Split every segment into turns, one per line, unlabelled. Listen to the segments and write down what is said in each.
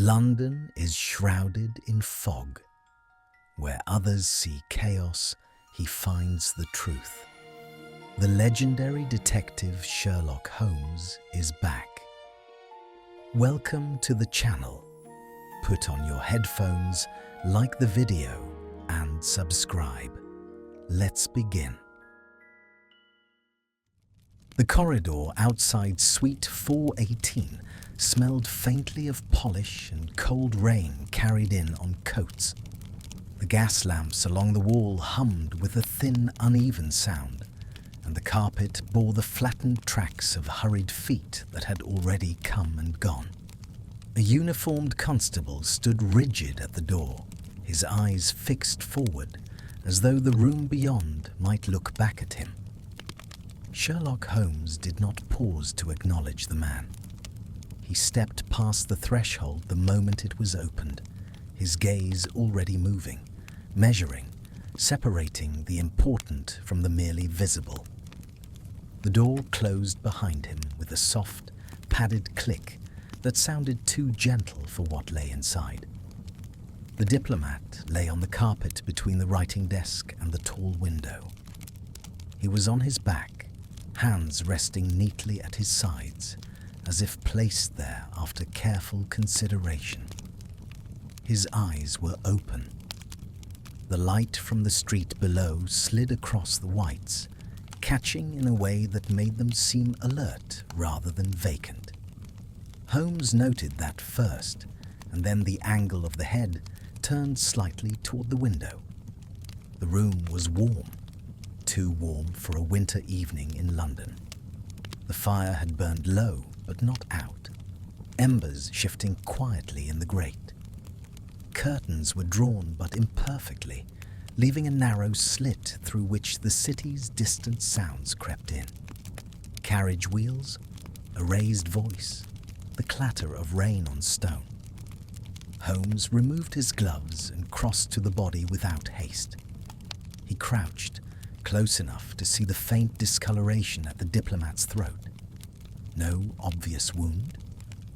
London is shrouded in fog. Where others see chaos, he finds the truth. The legendary detective Sherlock Holmes is back. Welcome to the channel. Put on your headphones, like the video, and subscribe. Let's begin. The corridor outside Suite 418 smelled faintly of polish and cold rain carried in on coats. The gas lamps along the wall hummed with a thin, uneven sound, and the carpet bore the flattened tracks of hurried feet that had already come and gone. A uniformed constable stood rigid at the door, his eyes fixed forward, as though the room beyond might look back at him. Sherlock Holmes did not pause to acknowledge the man. He stepped past the threshold the moment it was opened, his gaze already moving, measuring, separating the important from the merely visible. The door closed behind him with a soft, padded click that sounded too gentle for what lay inside. The diplomat lay on the carpet between the writing desk and the tall window. He was on his back, hands resting neatly at his sides, as if placed there after careful consideration. His eyes were open. The light from the street below slid across the whites, catching in a way that made them seem alert rather than vacant. Holmes noted that first, and then the angle of the head turned slightly toward the window. The room was warm, too warm for a winter evening in London. The fire had burned low, but not out, embers shifting quietly in the grate. Curtains were drawn but imperfectly, leaving a narrow slit through which the city's distant sounds crept in. Carriage wheels, a raised voice, the clatter of rain on stone. Holmes removed his gloves and crossed to the body without haste. He crouched, close enough to see the faint discoloration at the diplomat's throat. No obvious wound,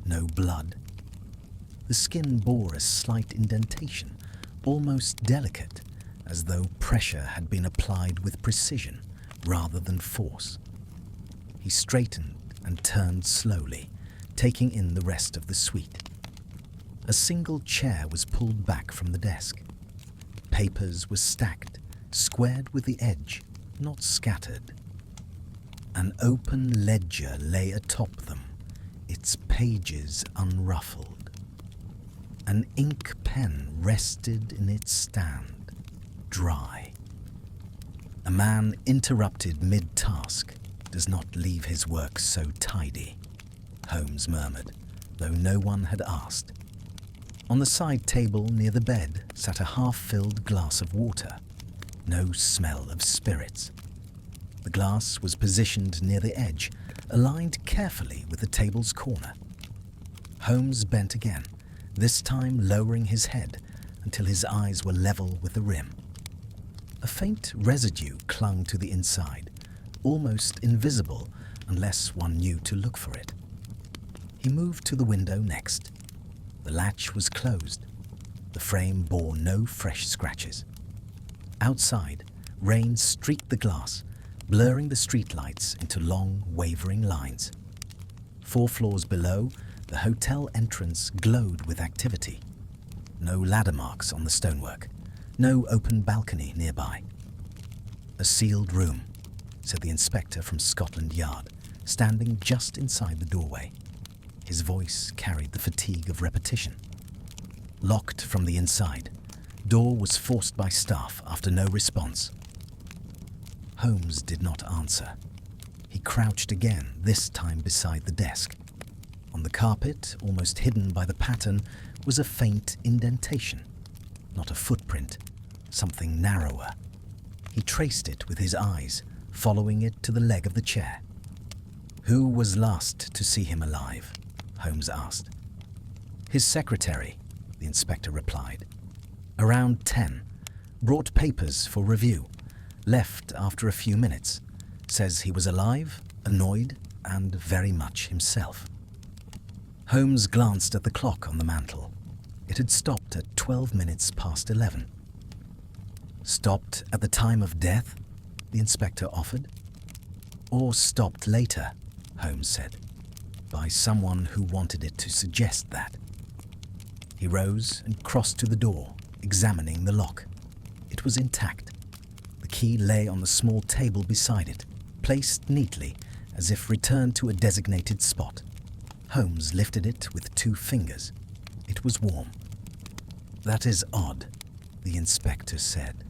no blood. The skin bore a slight indentation, almost delicate, as though pressure had been applied with precision rather than force. He straightened and turned slowly, taking in the rest of the suite. A single chair was pulled back from the desk. Papers were stacked, squared with the edge, not scattered. An open ledger lay atop them, its pages unruffled. An ink pen rested in its stand, dry. A man interrupted mid-task does not leave his work so tidy, Holmes murmured, though no one had asked. On the side table near the bed sat a half-filled glass of water. No smell of spirits. The glass was positioned near the edge, aligned carefully with the table's corner. Holmes bent again, this time lowering his head until his eyes were level with the rim. A faint residue clung to the inside, almost invisible unless one knew to look for it. He moved to the window next. The latch was closed. The frame bore no fresh scratches. Outside, rain streaked the glass, blurring the streetlights into long, wavering lines. 4 floors below, the hotel entrance glowed with activity. No ladder marks on the stonework, no open balcony nearby. A sealed room, said the inspector from Scotland Yard, standing just inside the doorway. His voice carried the fatigue of repetition. Locked from the inside, door was forced by staff after no response. Holmes did not answer. He crouched again, this time beside the desk. On the carpet, almost hidden by the pattern, was a faint indentation. Not a footprint, something narrower. He traced it with his eyes, following it to the leg of the chair. Who was last to see him alive? Holmes asked. His secretary, the inspector replied. Around 10, brought papers for review, left after a few minutes, says he was alive, annoyed, and very much himself. Holmes glanced at the clock on the mantel. It had stopped at 12 minutes past 11. Stopped at the time of death? The inspector offered. Or stopped later, Holmes said, by someone who wanted it to suggest that. He rose and crossed to the door, examining the lock. It was intact. The key lay on the small table beside it, placed neatly, as if returned to a designated spot. Holmes lifted it with 2 fingers. It was warm. "That is odd," the inspector said.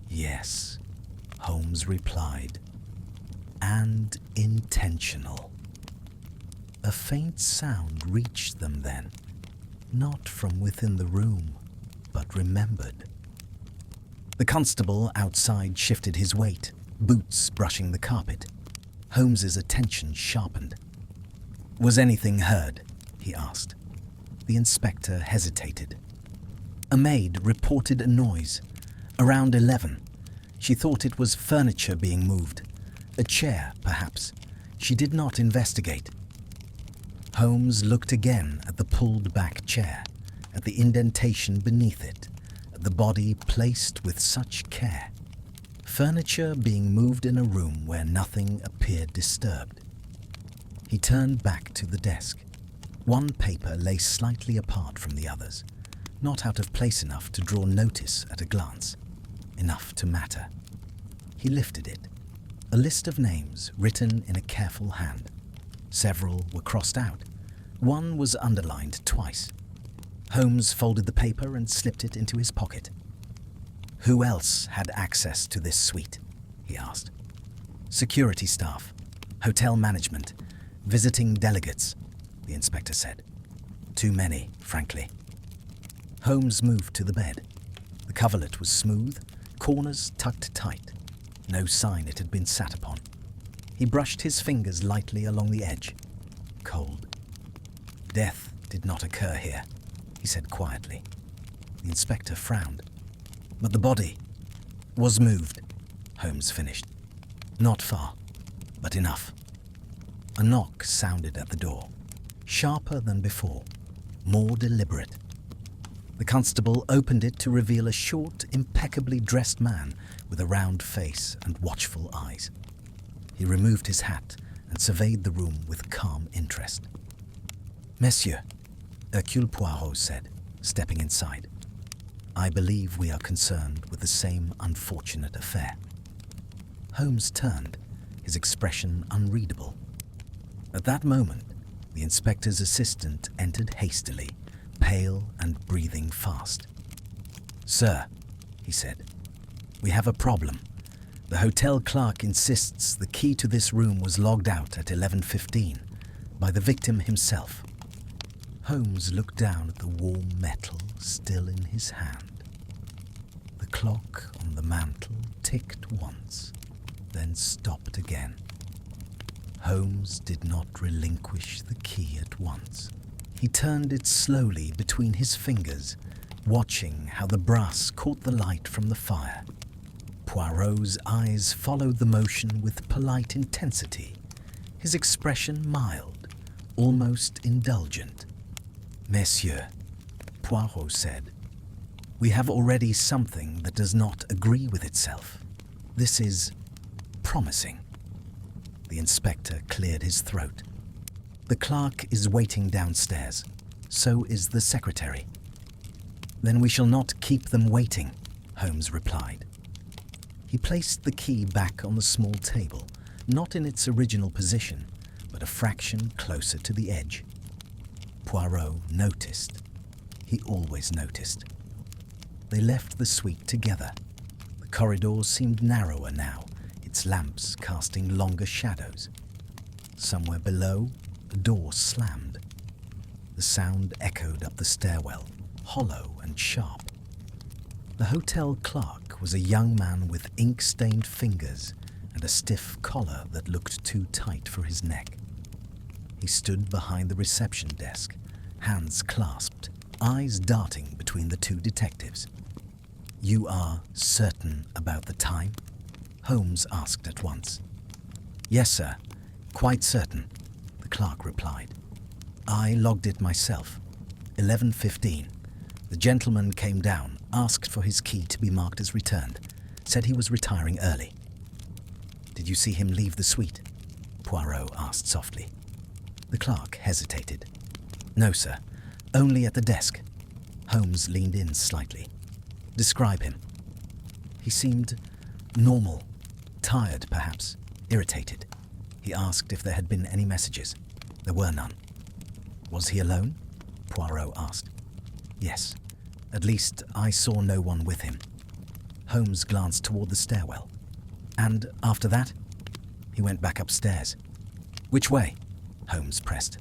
"Yes," Holmes replied, "and intentional." A faint sound reached them then, not from within the room, but remembered. The constable outside shifted his weight, boots brushing the carpet. Holmes's attention sharpened. "Was anything heard?" he asked. The inspector hesitated. A maid reported a noise. Around 11. She thought it was furniture being moved. A chair, perhaps. She did not investigate. Holmes looked again at the pulled-back chair, at the indentation beneath it, at the body placed with such care. Furniture being moved in a room where nothing appeared disturbed. He turned back to the desk. One paper lay slightly apart from the others, not out of place enough to draw notice at a glance, enough to matter. He lifted it. A list of names written in a careful hand. Several were crossed out. One was underlined twice. Holmes folded the paper and slipped it into his pocket. "Who else had access to this suite?" he asked. "Security staff, hotel management, visiting delegates," the inspector said. "Too many, frankly." Holmes moved to the bed. The coverlet was smooth, corners tucked tight. No sign it had been sat upon. He brushed his fingers lightly along the edge. Cold. "Death did not occur here," he said quietly. The inspector frowned. "But the body was moved," Holmes finished. "Not far, but enough." A knock sounded at the door, sharper than before, more deliberate. The constable opened it to reveal a short, impeccably dressed man with a round face and watchful eyes. He removed his hat and surveyed the room with calm interest. "Monsieur," Hercule Poirot said, stepping inside, "I believe we are concerned with the same unfortunate affair." Holmes turned, his expression unreadable. At that moment, the inspector's assistant entered hastily, pale and breathing fast. "Sir," he said, "we have a problem. The hotel clerk insists the key to this room was logged out at 11:15 by the victim himself." Holmes looked down at the warm metal still in his hand. The clock on the mantel ticked once, then stopped again. Holmes did not relinquish the key at once. He turned it slowly between his fingers, watching how the brass caught the light from the fire. Poirot's eyes followed the motion with polite intensity, his expression mild, almost indulgent. "Messieurs," Poirot said, "we have already something that does not agree with itself. This is promising." The inspector cleared his throat. "The clerk is waiting downstairs. So is the secretary." "Then we shall not keep them waiting," Holmes replied. He placed the key back on the small table, not in its original position, but a fraction closer to the edge. Poirot noticed. He always noticed. They left the suite together. The corridor seemed narrower now, its lamps casting longer shadows. Somewhere below, a door slammed. The sound echoed up the stairwell, hollow and sharp. The hotel clerk was a young man with ink-stained fingers and a stiff collar that looked too tight for his neck. He stood behind the reception desk, hands clasped, eyes darting between the two detectives. "You are certain about the time?" Holmes asked at once. "Yes, sir. Quite certain," the clerk replied. I logged it myself. 11:15. The gentleman came down, asked for his key to be marked as returned, said he was retiring early. Did you see him leave the suite? Poirot asked softly. The clerk hesitated. No, sir. Only at the desk. Holmes leaned in slightly. Describe him. He seemed normal, tired perhaps, irritated. He asked if there had been any messages. There were none. Was he alone? Poirot asked. Yes. At least I saw no one with him. Holmes glanced toward the stairwell. And after that? He went back upstairs. Which way? Holmes pressed.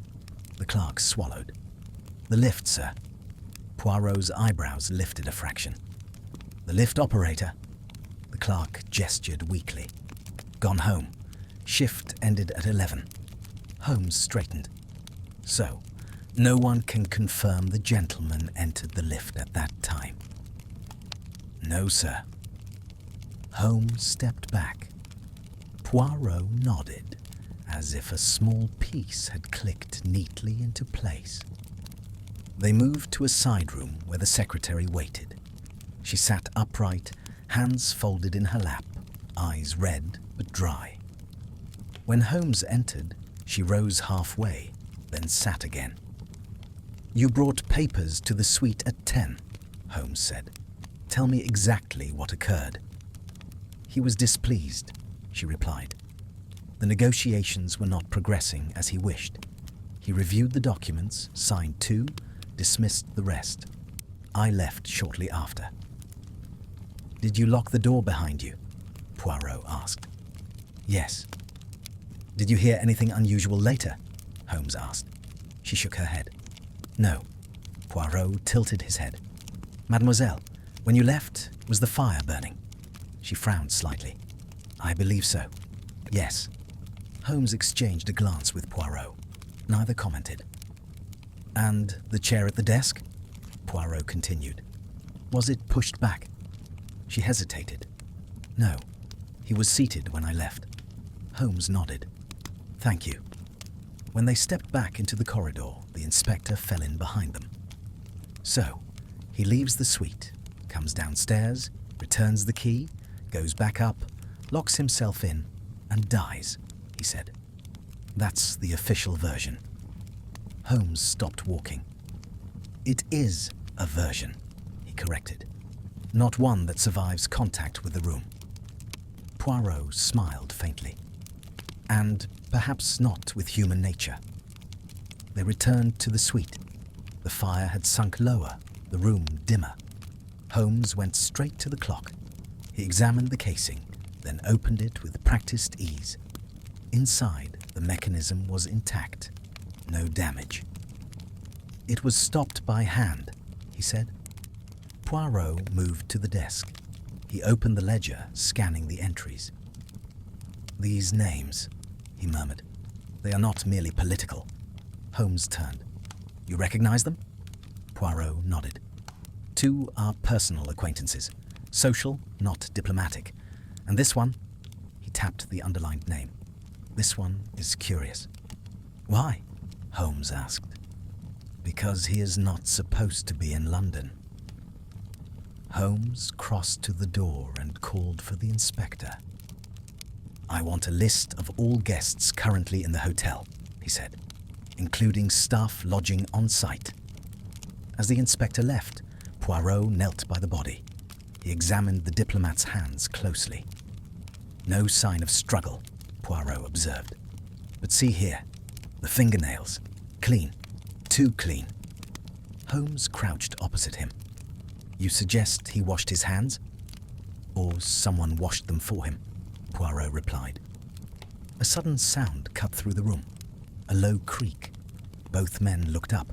The clerk swallowed. The lift, sir. Poirot's eyebrows lifted a fraction. The lift operator? The clerk gestured weakly. Gone home. Shift ended at 11. Holmes straightened. So, no one can confirm the gentleman entered the lift at that time. No, sir. Holmes stepped back. Poirot nodded, as if a small piece had clicked neatly into place. They moved to a side room where the secretary waited. She sat upright, hands folded in her lap, eyes red but dry. When Holmes entered, she rose halfway, then sat again. You brought papers to the suite at 10, Holmes said. Tell me exactly what occurred. He was displeased, she replied. The negotiations were not progressing as he wished. He reviewed the documents, signed 2, dismissed the rest. I left shortly after. Did you lock the door behind you? Poirot asked. Yes. Did you hear anything unusual later? Holmes asked. She shook her head. No. Poirot tilted his head. Mademoiselle, when you left, was the fire burning? She frowned slightly. I believe so. Yes. Holmes exchanged a glance with Poirot. Neither commented. And the chair at the desk? Poirot continued. Was it pushed back? She hesitated. No. He was seated when I left. Holmes nodded. Thank you. When they stepped back into the corridor, the inspector fell in behind them. So, he leaves the suite, comes downstairs, returns the key, goes back up, locks himself in, and dies, he said. That's the official version. Holmes stopped walking. It is a version, he corrected. Not one that survives contact with the room. Poirot smiled faintly. And perhaps not with human nature. They returned to the suite. The fire had sunk lower, the room dimmer. Holmes went straight to the clock. He examined the casing, then opened it with practiced ease. Inside, the mechanism was intact. No damage. It was stopped by hand, he said. Poirot moved to the desk. He opened the ledger, scanning the entries. These names, he murmured. They are not merely political. Holmes turned. You recognize them? Poirot nodded. 2 are personal acquaintances. Social, not diplomatic. And this one, he tapped the underlined name. This one is curious. Why? Holmes asked. Because he is not supposed to be in London. Holmes crossed to the door and called for the inspector. I want a list of all guests currently in the hotel, he said, including staff lodging on site. As the inspector left, Poirot knelt by the body. He examined the diplomat's hands closely. No sign of struggle, Poirot observed. But see here, the fingernails, clean, too clean. Holmes crouched opposite him. You suggest he washed his hands? Or someone washed them for him, Poirot replied. A sudden sound cut through the room. A low creak. Both men looked up.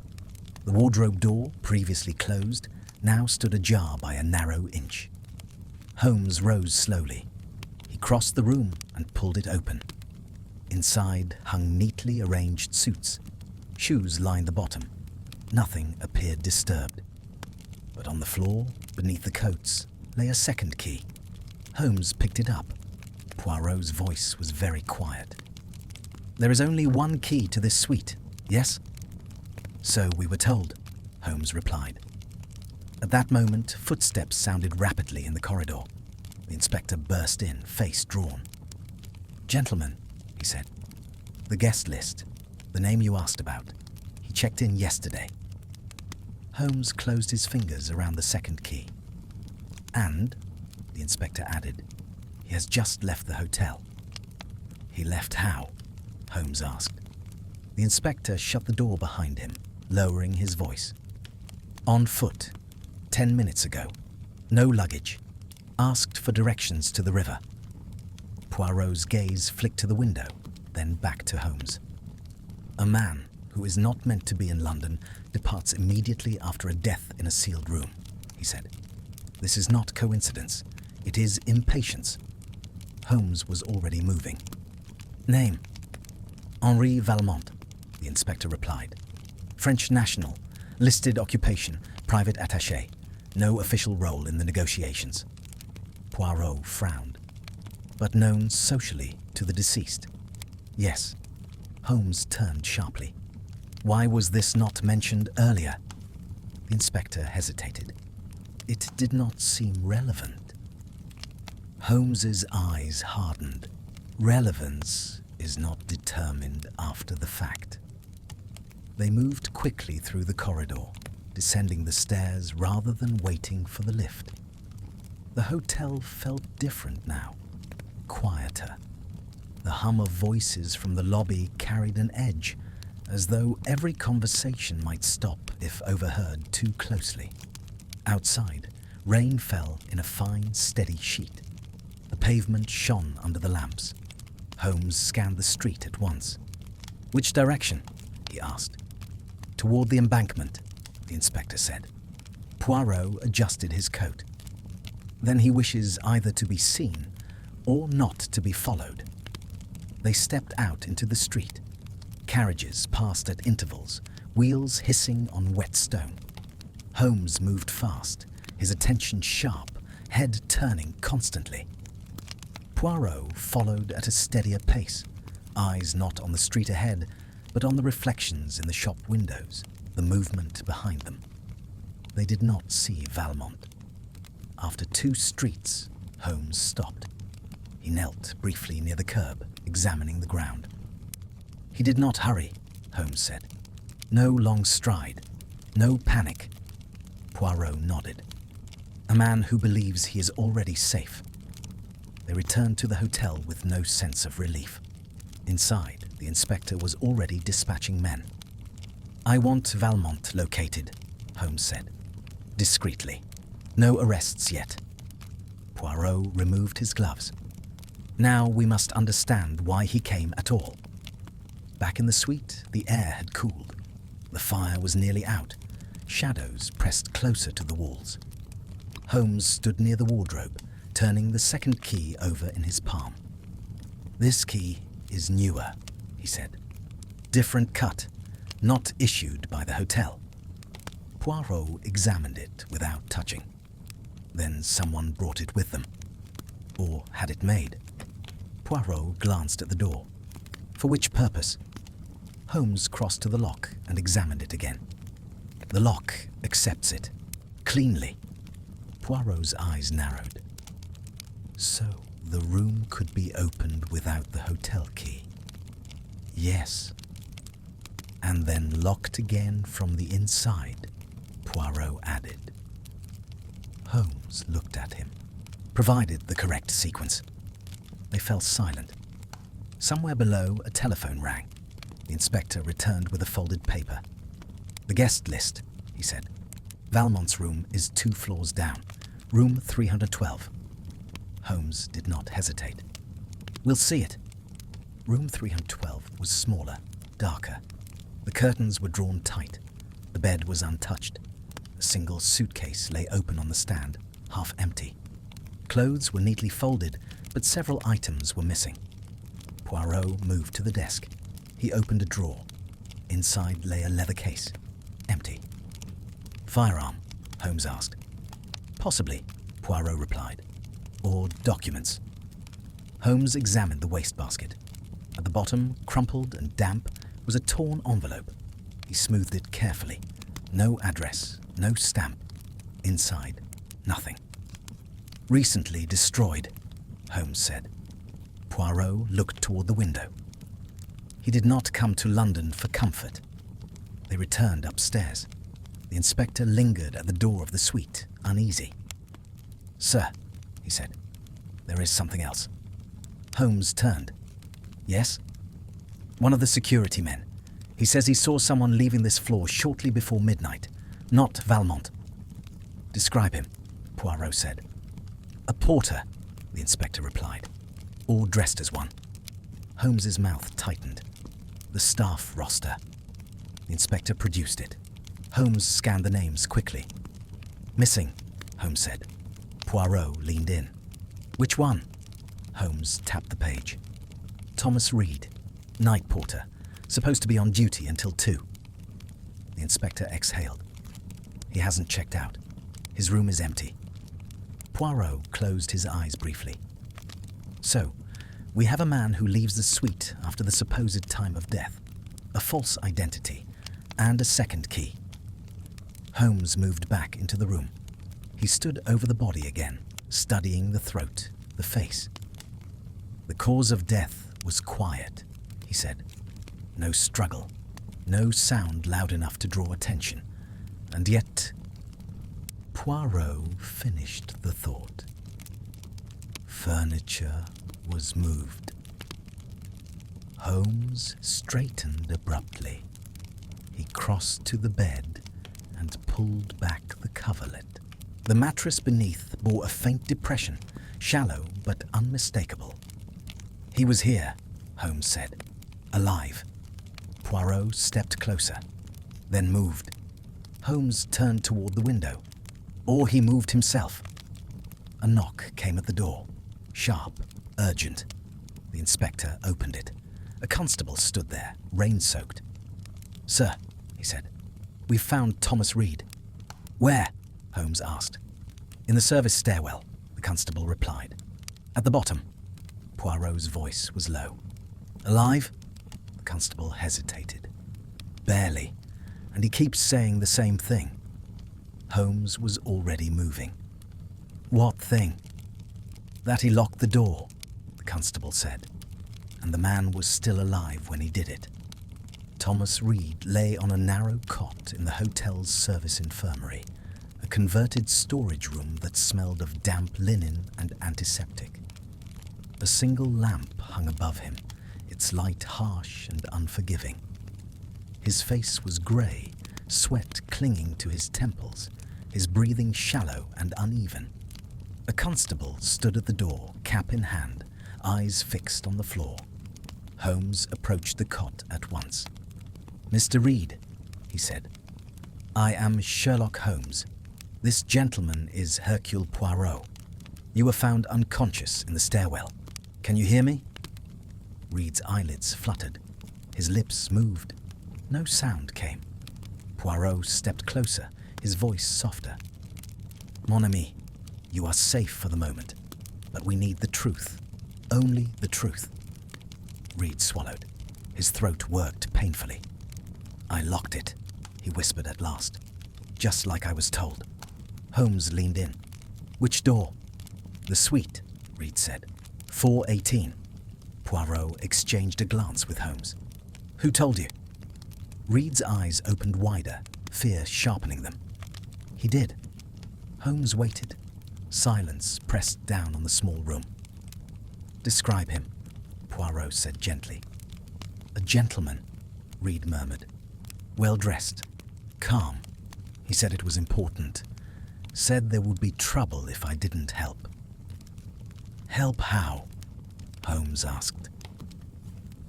The wardrobe door, previously closed, now stood ajar by a narrow inch. Holmes rose slowly. He crossed the room and pulled it open. Inside hung neatly arranged suits. Shoes lined the bottom. Nothing appeared disturbed. But on the floor, beneath the coats, lay a second key. Holmes picked it up. Poirot's voice was very quiet. There is only one key to this suite, yes? "So we were told," Holmes replied. At that moment, footsteps sounded rapidly in the corridor. The inspector burst in, face drawn. "Gentlemen," he said, "the guest list, the name you asked about. He checked in yesterday." Holmes closed his fingers around the second key. "And," the inspector added, "he has just left the hotel." "He left how?" Holmes asked. The inspector shut the door behind him, lowering his voice. "On foot, 10 minutes ago. No luggage. Asked for directions to the river." Poirot's gaze flicked to the window, then back to Holmes. "A man who is not meant to be in London departs immediately after a death in a sealed room," he said. "This is not coincidence. It is impatience." Holmes was already moving. "Name?" "Henri Valmont," the inspector replied. "French national, listed occupation, private attaché. No official role in the negotiations." Poirot frowned. "But known socially to the deceased?" "Yes." Holmes turned sharply. "Why was this not mentioned earlier?" The inspector hesitated. It did not seem relevant. Holmes's eyes hardened. Relevance is not determined after the fact. They moved quickly through the corridor, descending the stairs rather than waiting for the lift. The hotel felt different now, quieter. The hum of voices from the lobby carried an edge, as though every conversation might stop if overheard too closely. Outside, rain fell in a fine, steady sheet. The pavement shone under the lamps. Holmes scanned the street at once. "Which direction?" he asked. "Toward the embankment," the inspector said. Poirot adjusted his coat. "Then he wishes either to be seen or not to be followed." They stepped out into the street. Carriages passed at intervals, wheels hissing on wet stone. Holmes moved fast, his attention sharp, head turning constantly. Poirot followed at a steadier pace, eyes not on the street ahead, but on the reflections in the shop windows, the movement behind them. They did not see Valmont. After 2 streets, Holmes stopped. He knelt briefly near the curb, examining the ground. "He did not hurry," Holmes said. "No long stride, no panic." Poirot nodded. "A man who believes he is already safe." They returned to the hotel with no sense of relief. Inside, the inspector was already dispatching men. "I want Valmont located," Holmes said. "Discreetly. No arrests yet." Poirot removed his gloves. "Now we must understand why he came at all." Back in the suite, the air had cooled. The fire was nearly out. Shadows pressed closer to the walls. Holmes stood near the wardrobe, turning the second key over in his palm. "This key is newer," he said. "Different cut, not issued by the hotel." Poirot examined it without touching. Then someone brought it with them. Or had it made. Poirot glanced at the door. "For which purpose?" Holmes crossed to the lock and examined it again. "The lock accepts it. Cleanly." Poirot's eyes narrowed. So the room could be opened without the hotel key. Yes. And then locked again from the inside, Poirot added. Holmes looked at him, provided the correct sequence. They fell silent. Somewhere below, a telephone rang. The inspector returned with a folded paper. "The guest list," he said. "Valmont's room is 2 floors down. Room 312. Holmes did not hesitate. "We'll see it." Room 312 was smaller, darker. The curtains were drawn tight. The bed was untouched. A single suitcase lay open on the stand, half empty. Clothes were neatly folded, but several items were missing. Poirot moved to the desk. He opened a drawer. Inside lay a leather case, empty. "Firearm?" Holmes asked. "Possibly," Poirot replied. "Or documents." Holmes examined the wastebasket. At the bottom, crumpled and damp, was a torn envelope. He smoothed it carefully. No address, no stamp. Inside, nothing. Recently destroyed, Holmes said. Poirot looked toward the window. He did not come to London for comfort. They returned upstairs. The inspector lingered at the door of the suite, uneasy. "Sir," he said, "there is something else." Holmes turned. "Yes?" "One of the security men. He says he saw someone leaving this floor shortly before midnight. Not Valmont." "Describe him," Poirot said. "A porter," the inspector replied, "all dressed as one." Holmes's mouth tightened. The staff roster. The inspector produced it. Holmes scanned the names quickly. "Missing," Holmes said. Poirot leaned in. "Which one?" Holmes tapped the page. "Thomas Reed, night porter, supposed to be on duty until 2. The inspector exhaled. "He hasn't checked out. His room is empty." Poirot closed his eyes briefly. "So, we have a man who leaves the suite after the supposed time of death, a false identity, and a second key." Holmes moved back into the room. He stood over the body again, studying the throat, the face. "The cause of death was quiet," he said. "No struggle, no sound loud enough to draw attention. And yet..." Poirot finished the thought. Furniture was moved. Holmes straightened abruptly. He crossed to the bed and pulled back the coverlet. The mattress beneath bore a faint depression, shallow but unmistakable. "He was here," Holmes said. "Alive." Poirot stepped closer, then moved. Holmes turned toward the window. Or he moved himself. A knock came at the door. Sharp, urgent. The inspector opened it. A constable stood there, rain-soaked. "Sir," he said, "we've found Thomas Reed." "Where?" Holmes asked. "In the service stairwell," the constable replied. "At the bottom." Poirot's voice was low. "Alive?" The constable hesitated. "Barely. And he keeps saying the same thing." Holmes was already moving. "What thing?" "That he locked the door," the constable said. "And the man was still alive when he did it." Thomas Reed lay on a narrow cot in the hotel's service infirmary, a converted storage room that smelled of damp linen and antiseptic. A single lamp hung above him, its light harsh and unforgiving. His face was grey, sweat clinging to his temples, his breathing shallow and uneven. A constable stood at the door, cap in hand, eyes fixed on the floor. Holmes approached the cot at once. "Mr. Reed," he said, "I am Sherlock Holmes. This gentleman is Hercule Poirot. You were found unconscious in the stairwell. Can you hear me?" Reed's eyelids fluttered. His lips moved. No sound came. Poirot stepped closer, his voice softer. "Mon ami, you are safe for the moment, but we need the truth. Only the truth." Reed swallowed. His throat worked painfully. "I locked it," he whispered at last. "Just like I was told." Holmes leaned in. "Which door?" "The suite," Reed said. 418. Poirot exchanged a glance with Holmes. "Who told you?" Reed's eyes opened wider, fear sharpening them. "He did." Holmes waited. Silence pressed down on the small room. "Describe him," Poirot said gently. "A gentleman," Reed murmured. "Well-dressed. Calm. He said it was important. Said there would be trouble if I didn't help." "Help how?" Holmes asked.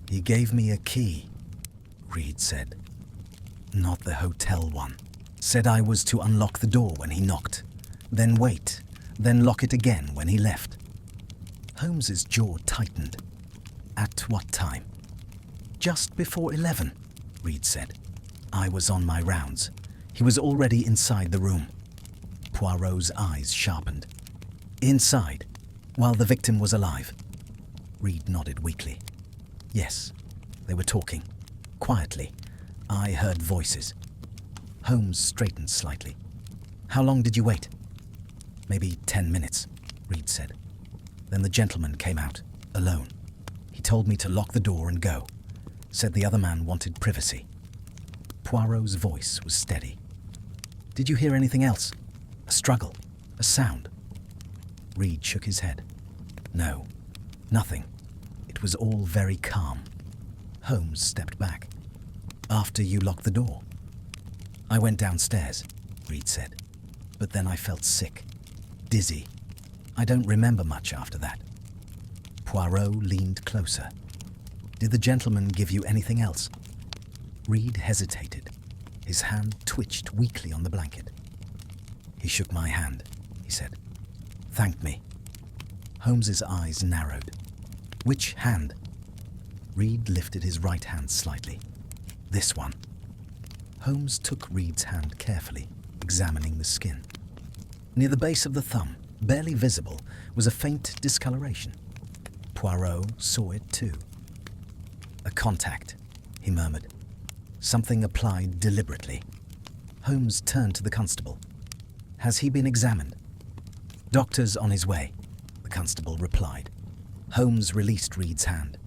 "He gave me a key," Reed said. "Not the hotel one. Said I was to unlock the door when he knocked, then wait, then lock it again when he left." Holmes's jaw tightened. "At what time?" "Just before 11, Reed said. "I was on my rounds. He was already inside the room." Poirot's eyes sharpened. "Inside, while the victim was alive?" Reed nodded weakly. "Yes, they were talking, quietly, I heard voices. Holmes straightened slightly. How long did you wait? Maybe 10 minutes, Reed said. Then the gentleman came out, alone. He told me to lock the door and go. Said the other man wanted privacy. Poirot's voice was steady. Did you hear anything else? A struggle? A sound? Reed shook his head. No, nothing. It was all very calm. Holmes stepped back. After you locked the door? I went downstairs, Reed said. But then I felt sick, dizzy. I don't remember much after that. Poirot leaned closer. Did the gentleman give you anything else? Reed hesitated. His hand twitched weakly on the blanket. He shook my hand, he said. Thanked me. Holmes's eyes narrowed. Which hand? Reed lifted his right hand slightly. This one. Holmes took Reed's hand carefully, examining the skin. Near the base of the thumb, barely visible, was a faint discoloration. Poirot saw it too. A contact, he murmured. Something applied deliberately. Holmes turned to the constable. Has he been examined? Doctor's on his way, the constable replied. Holmes released Reed's hand.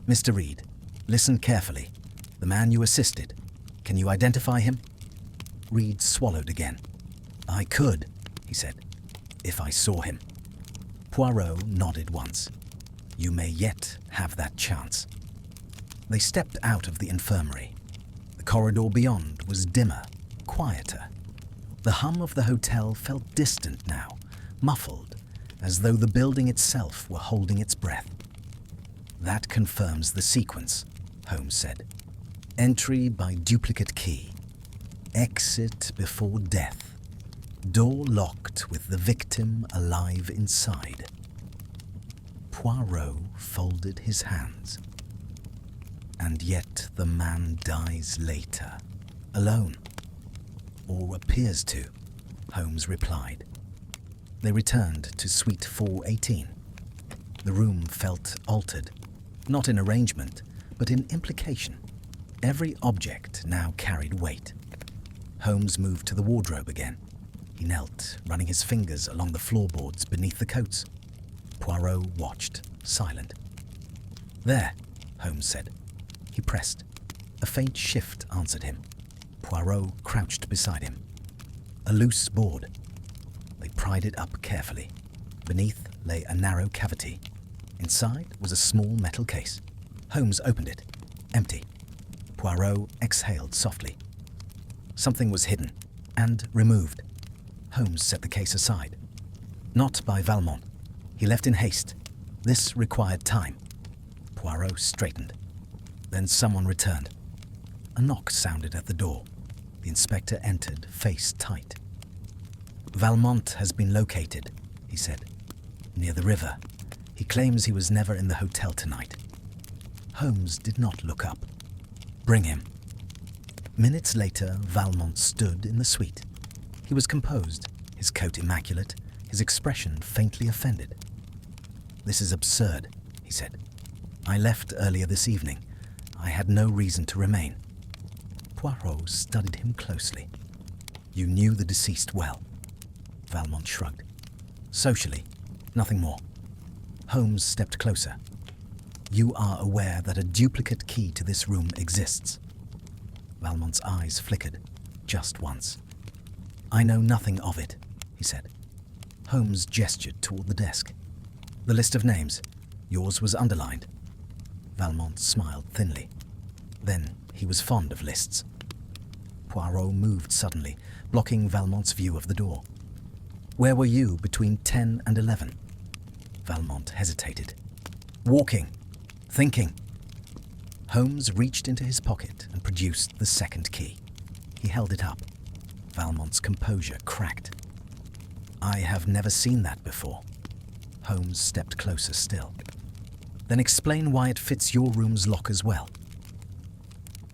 Mr. Reed, listen carefully. The man you assisted, can you identify him? Reed swallowed again. I could, he said, if I saw him. Poirot nodded once. You may yet have that chance. They stepped out of the infirmary. The corridor beyond was dimmer, quieter. The hum of the hotel felt distant now, muffled, as though the building itself were holding its breath. That confirms the sequence, Holmes said. Entry by duplicate key. Exit before death. Door locked with the victim alive inside. Poirot folded his hands. And yet the man dies later, alone. Or appears to, Holmes replied. They returned to Suite 418. The room felt altered, not in arrangement, but in implication. Every object now carried weight. Holmes moved to the wardrobe again. He knelt, running his fingers along the floorboards beneath the coats. Poirot watched, silent. There, Holmes said. He pressed. A faint shift answered him. Poirot crouched beside him. A loose board. They pried it up carefully. Beneath lay a narrow cavity. Inside was a small metal case. Holmes opened it. Empty. Poirot exhaled softly. Something was hidden and removed. Holmes set the case aside. Not by Valmont. He left in haste. This required time. Poirot straightened. Then someone returned. A knock sounded at the door. The inspector entered, face tight. Valmont has been located, he said. Near the river. He claims he was never in the hotel tonight. Holmes did not look up. Bring him. Minutes later, Valmont stood in the suite. He was composed, his coat immaculate, his expression faintly offended. This is absurd, he said. I left earlier this evening. I had no reason to remain. Poirot studied him closely. You knew the deceased well. Valmont shrugged. Socially, nothing more. Holmes stepped closer. You are aware that a duplicate key to this room exists. Valmont's eyes flickered, just once. I know nothing of it, he said. Holmes gestured toward the desk. The list of names. Yours was underlined. Valmont smiled thinly. Then he was fond of lists. Poirot moved suddenly, blocking Valmont's view of the door. Where were you between 10 and 11? Valmont hesitated. Walking. Thinking. Holmes reached into his pocket and produced the second key. He held it up. Valmont's composure cracked. I have never seen that before. Holmes stepped closer still. Then explain why it fits your room's lock as well.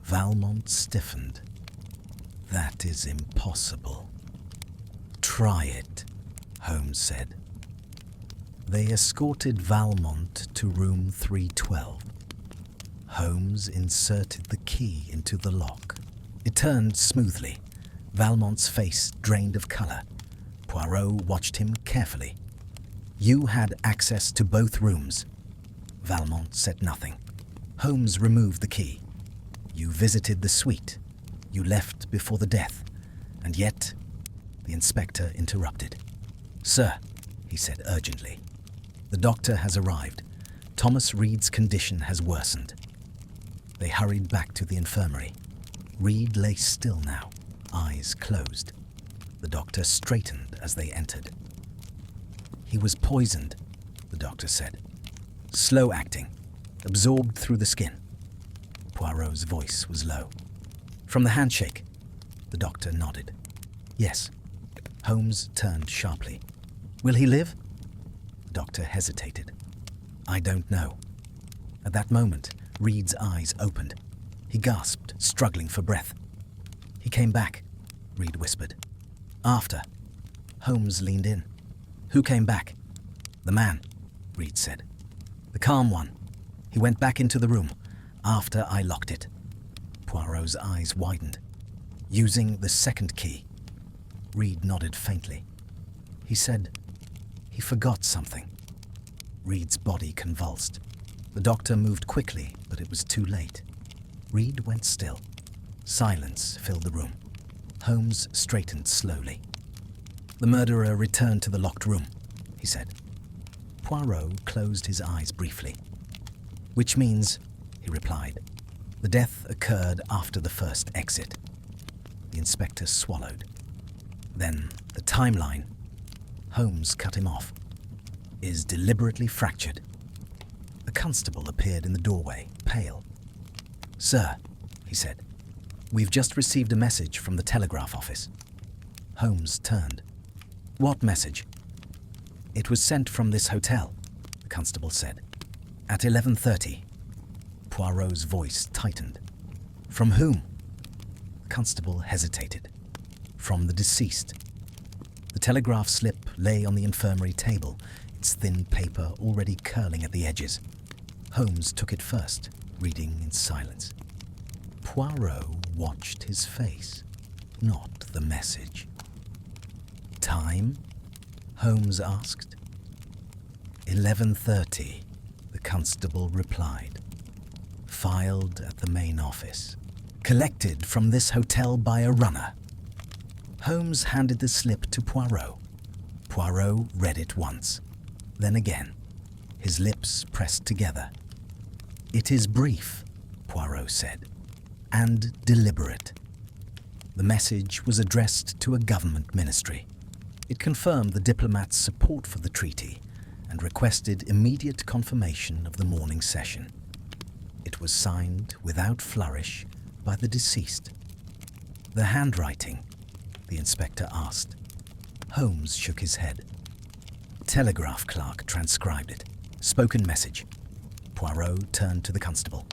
Valmont stiffened. That is impossible. Try it, Holmes said. They escorted Valmont to room 312. Holmes inserted the key into the lock. It turned smoothly. Valmont's face drained of colour. Poirot watched him carefully. "You had access to both rooms." Valmont said nothing. Holmes removed the key. "You visited the suite. You left before the death. And yet..." The inspector interrupted. "Sir," he said urgently, "the doctor has arrived. Thomas Reed's condition has worsened." They hurried back to the infirmary. Reed lay still now, eyes closed. The doctor straightened as they entered. "He was poisoned," the doctor said. "Slow acting, absorbed through the skin." Poirot's voice was low. "From the handshake?" The doctor nodded. "Yes." Holmes turned sharply. "Will he live?" The doctor hesitated. "I don't know." At that moment, Reed's eyes opened. He gasped, struggling for breath. "He came back," Reed whispered. "After." Holmes leaned in. "Who came back?" "The man," Reed said. "The calm one. He went back into the room after I locked it." Poirot's eyes widened. "Using the second key?" Reed nodded faintly. "He said he forgot something." Reed's body convulsed. The doctor moved quickly, but it was too late. Reed went still. Silence filled the room. Holmes straightened slowly. "The murderer returned to the locked room," he said. Poirot closed his eyes briefly. "Which means," he replied, "the death occurred after the first exit." The inspector swallowed. "Then the timeline," Holmes cut him off, "is deliberately fractured." A constable appeared in the doorway, pale. "Sir," he said, "we've just received a message from the telegraph office." Holmes turned. "What message?" "It was sent from this hotel," the constable said. "At 11:30. Poirot's voice tightened. "From whom?" The constable hesitated. "From the deceased." The telegraph slip lay on the infirmary table, its thin paper already curling at the edges. Holmes took it first, reading in silence. Poirot watched his face, not the message. "Time?" Holmes asked. 11:30, the constable replied. "Filed at the main office. Collected from this hotel by a runner." Holmes handed the slip to Poirot. Poirot read it once, then again. His lips pressed together. "It is brief," Poirot said, "and deliberate." The message was addressed to a government ministry. It confirmed the diplomat's support for the treaty and requested immediate confirmation of the morning session. It was signed without flourish by the deceased. "The handwriting?" the inspector asked. Holmes shook his head. "Telegraph clerk transcribed it. Spoken message." Poirot turned to the constable.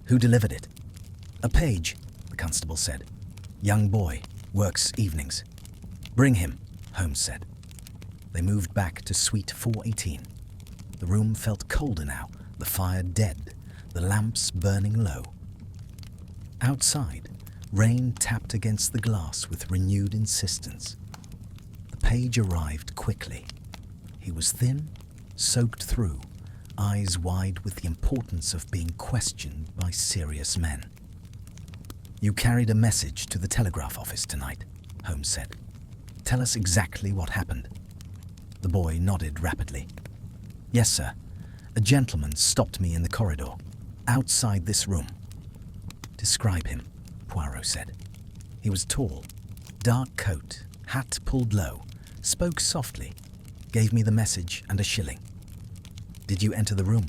"Who delivered it?" "A page," the constable said. "Young boy, works evenings." "Bring him," Holmes said. They moved back to suite 418. The room felt colder now, the fire dead, the lamps burning low. Outside, rain tapped against the glass with renewed insistence. The page arrived quickly. He was thin, soaked through, eyes wide with the importance of being questioned by serious men. "You carried a message to the telegraph office tonight," Holmes said. "Tell us exactly what happened." The boy nodded rapidly. "Yes, sir. A gentleman stopped me in the corridor, outside this room." "Describe him," Poirot said. "He was tall, dark coat, hat pulled low, spoke softly, gave me the message and a shilling." "Did you enter the room?"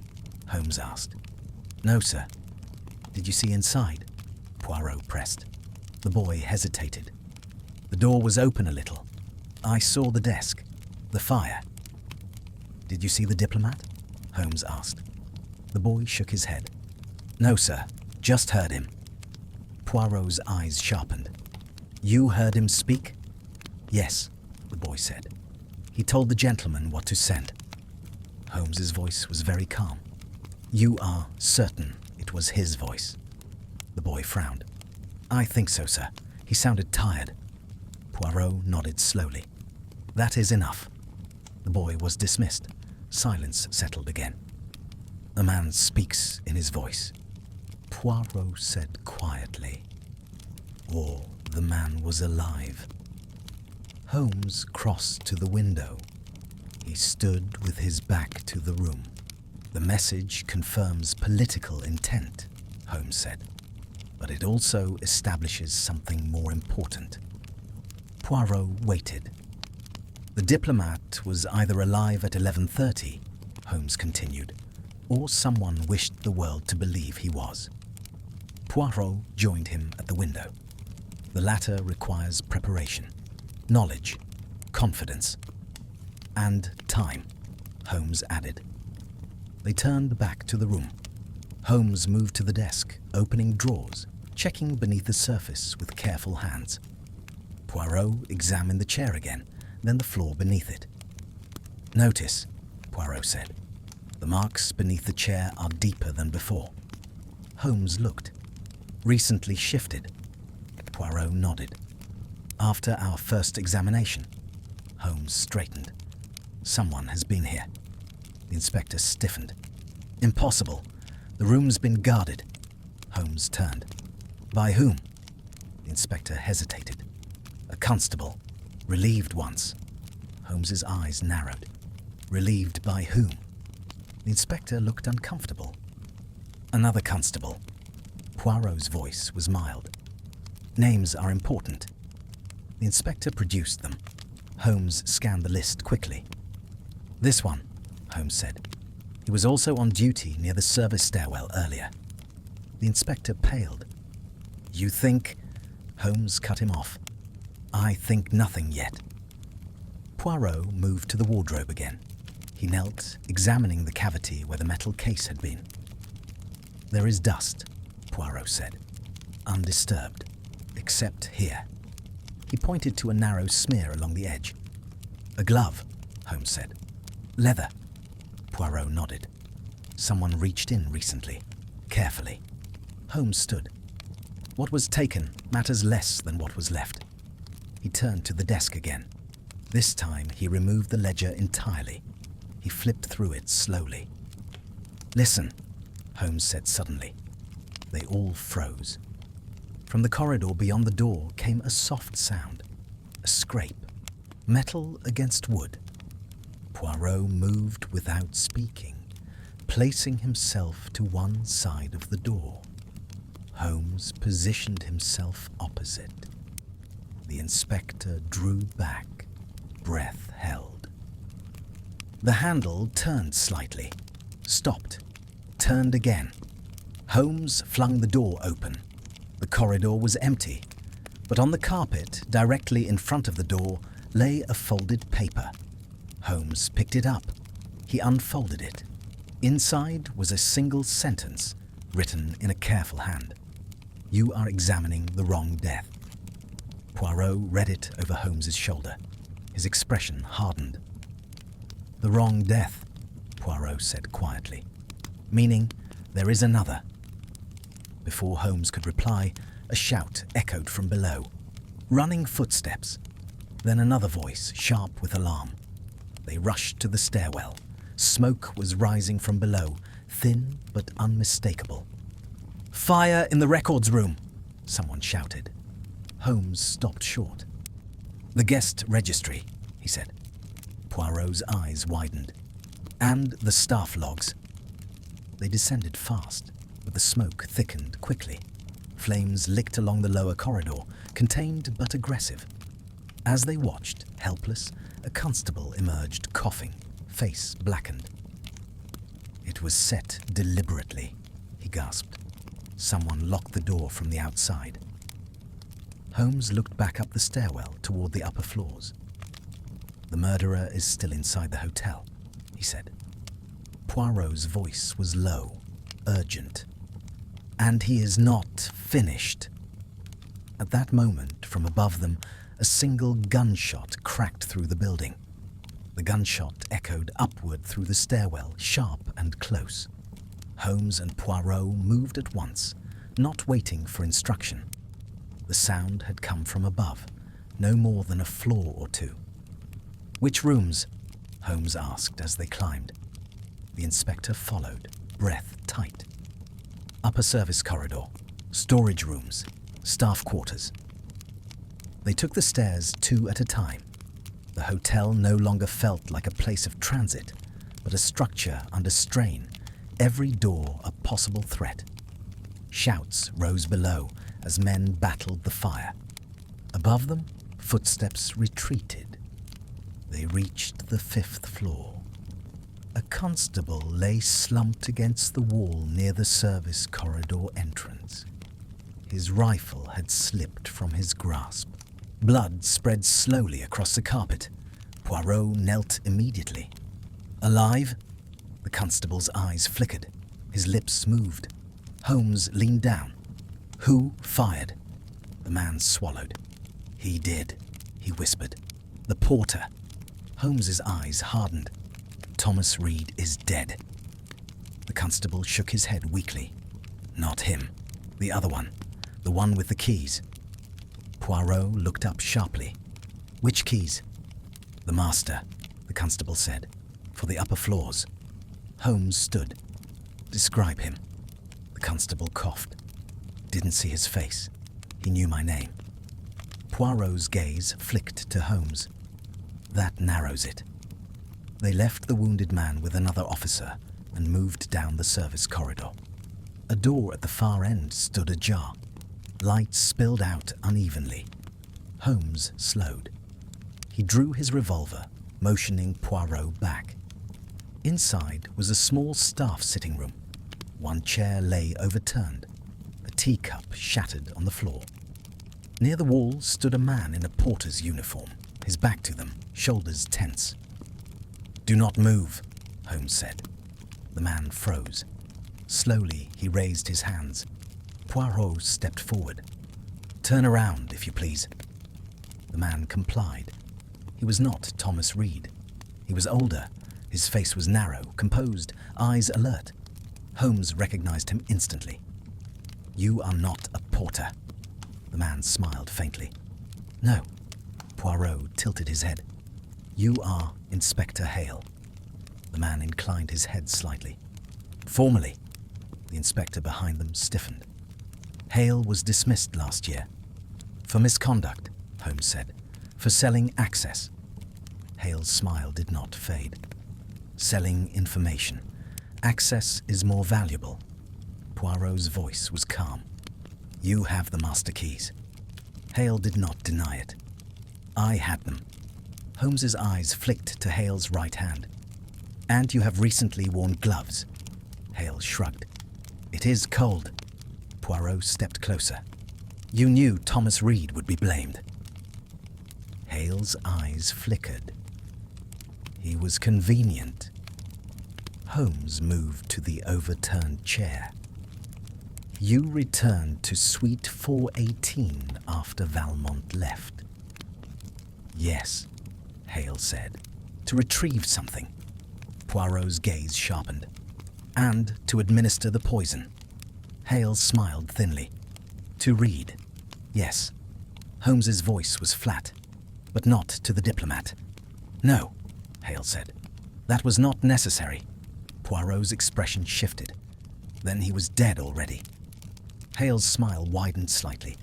Holmes asked. "No, sir." "Did you see inside?" Poirot pressed. The boy hesitated. "The door was open a little. I saw the desk, the fire." "Did you see the diplomat?" Holmes asked. The boy shook his head. "No, sir. Just heard him." Poirot's eyes sharpened. "You heard him speak?" "Yes," the boy said. "He told the gentleman what to send." Holmes's voice was very calm. "You are certain it was his voice. The boy frowned. "I think so, sir. He sounded tired." Poirot nodded slowly. "That is enough." The boy was dismissed. Silence settled again. "A man speaks in his voice," Poirot said quietly. "Or the man was alive." Holmes crossed to the window. He stood with his back to the room. "The message confirms political intent," Holmes said, "but it also establishes something more important." Poirot waited. "The diplomat was either alive at 11:30, Holmes continued, or someone wished the world to believe he was. Poirot joined him at the window. "The latter requires preparation, knowledge, confidence, and time," Holmes added. They turned back to the room. Holmes moved to the desk, opening drawers, checking beneath the surface with careful hands. Poirot examined the chair again, then the floor beneath it. "Notice," Poirot said, "the marks beneath the chair are deeper than before." Holmes looked. "Recently shifted." Poirot nodded. "After our first examination." Holmes straightened. "Someone has been here." The inspector stiffened. "Impossible. The room's been guarded." Holmes turned. "By whom?" The inspector hesitated. "A constable. Relieved once." Holmes's eyes narrowed. "Relieved by whom?" The inspector looked uncomfortable. "Another constable." Poirot's voice was mild. "Names are important." The inspector produced them. Holmes scanned the list quickly. "This one," Holmes said. "He was also on duty near the service stairwell earlier." The inspector paled. "You think—" Holmes cut him off. "I think nothing yet." Poirot moved to the wardrobe again. He knelt, examining the cavity where the metal case had been. "There is dust," Poirot said. "Undisturbed, except here." He pointed to a narrow smear along the edge. "A glove," Holmes said. "Leather." Poirot nodded. "Someone reached in recently, carefully." Holmes stood. "What was taken matters less than what was left." He turned to the desk again. This time he removed the ledger entirely. He flipped through it slowly. "Listen," Holmes said suddenly. They all froze. From the corridor beyond the door came a soft sound, a scrape, metal against wood. Poirot moved without speaking, placing himself to one side of the door. Holmes positioned himself opposite. The inspector drew back, breath held. The handle turned slightly, stopped, turned again. Holmes flung the door open. The corridor was empty, but on the carpet directly in front of the door lay a folded paper. Holmes picked it up. He unfolded it. Inside was a single sentence written in a careful hand. "You are examining the wrong death." Poirot read it over Holmes's shoulder. His expression hardened. "The wrong death," Poirot said quietly. "Meaning there is another." Before Holmes could reply, a shout echoed from below. Running footsteps. Then another voice, sharp with alarm. They rushed to the stairwell. Smoke was rising from below, thin but unmistakable. "Fire in the records room!" someone shouted. Holmes stopped short. "The guest registry," he said. Poirot's eyes widened. "And the staff logs." They descended fast, but the smoke thickened quickly. Flames licked along the lower corridor, contained but aggressive. As they watched, helpless, a constable emerged, coughing, face blackened. "It was set deliberately," he gasped. "Someone locked the door from the outside." Holmes looked back up the stairwell toward the upper floors. "The murderer is still inside the hotel," he said. Poirot's voice was low, urgent. "And he is not finished." At that moment, from above them, a single gunshot cracked through the building. The gunshot echoed upward through the stairwell, sharp and close. Holmes and Poirot moved at once, not waiting for instruction. The sound had come from above, no more than a floor or two. "Which rooms?" Holmes asked as they climbed. The inspector followed, breath tight. "Upper service corridor, storage rooms, staff quarters." They took the stairs 2 at a time. The hotel no longer felt like a place of transit, but a structure under strain, every door a possible threat. Shouts rose below as men battled the fire. Above them, footsteps retreated. They reached the 5th floor. A constable lay slumped against the wall near the service corridor entrance. His rifle had slipped from his grasp. Blood spread slowly across the carpet. Poirot knelt immediately. "Alive?" The constable's eyes flickered. His lips moved. Holmes leaned down. "Who fired?" The man swallowed. "He did," he whispered. "The porter." Holmes's eyes hardened. "Thomas Reed is dead." The constable shook his head weakly. "Not him. The other one. The one with the keys." Poirot looked up sharply. "Which keys?" "The master," the constable said, "for the upper floors." Holmes stood. "Describe him." The constable coughed. "Didn't see his face. He knew my name." Poirot's gaze flicked to Holmes. "That narrows it." They left the wounded man with another officer and moved down the service corridor. A door at the far end stood ajar. Light spilled out unevenly. Holmes slowed. He drew his revolver, motioning Poirot back. Inside was a small staff sitting room. One chair lay overturned. A teacup shattered on the floor. Near the wall stood a man in a porter's uniform, his back to them, shoulders tense. "Do not move," Holmes said. The man froze. Slowly, he raised his hands. Poirot stepped forward. "Turn around, if you please." The man complied. He was not Thomas Reed. He was older. His face was narrow, composed, eyes alert. Holmes recognized him instantly. "You are not a porter." The man smiled faintly. "No." Poirot tilted his head. "You are Inspector Hale." The man inclined his head slightly. "Formally." The inspector behind them stiffened. "Hale was dismissed last year." "For misconduct," Holmes said. "For selling access." Hale's smile did not fade. "Selling information. Access is more valuable." Poirot's voice was calm. "You have the master keys." Hale did not deny it. "I had them." Holmes's eyes flicked to Hale's right hand. "And you have recently worn gloves." Hale shrugged. "It is cold." Poirot stepped closer. "You knew Thomas Reed would be blamed." Hale's eyes flickered. He was convenient. Holmes moved to the overturned chair. "You returned to Suite 418 after Valmont left." "Yes," Hale said. "To retrieve something." Poirot's gaze sharpened. "And to administer the poison." Hale smiled thinly. "To Reed. Yes." Holmes's voice was flat, but not to the diplomat. "No," Hale said. "That was not necessary." Poirot's expression shifted. "Then he was dead already." Hale's smile widened slightly.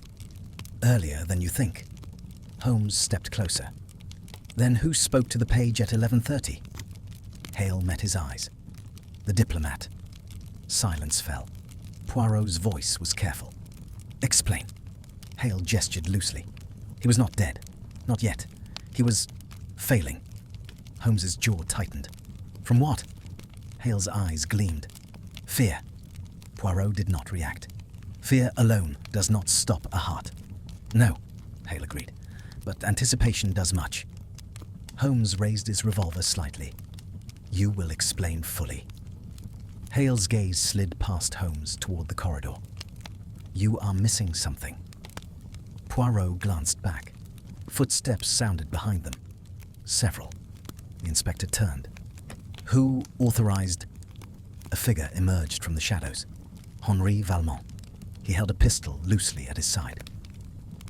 "Earlier than you think." Holmes stepped closer. "Then who spoke to the page at 11:30? Hale met his eyes. "The diplomat." Silence fell. Poirot's voice was careful. "Explain." Hale gestured loosely. "He was not dead. Not yet. He was failing." Holmes's jaw tightened. "From what?" Hale's eyes gleamed. "Fear." Poirot did not react. "Fear alone does not stop a heart." "No," Hale agreed, "but anticipation does much." Holmes raised his revolver slightly. "You will explain fully." Hale's gaze slid past Holmes toward the corridor. "You are missing something." Poirot glanced back. Footsteps sounded behind them. Several. The inspector turned. "Who authorized—" A figure emerged from the shadows. Henri Valmont. He held a pistol loosely at his side.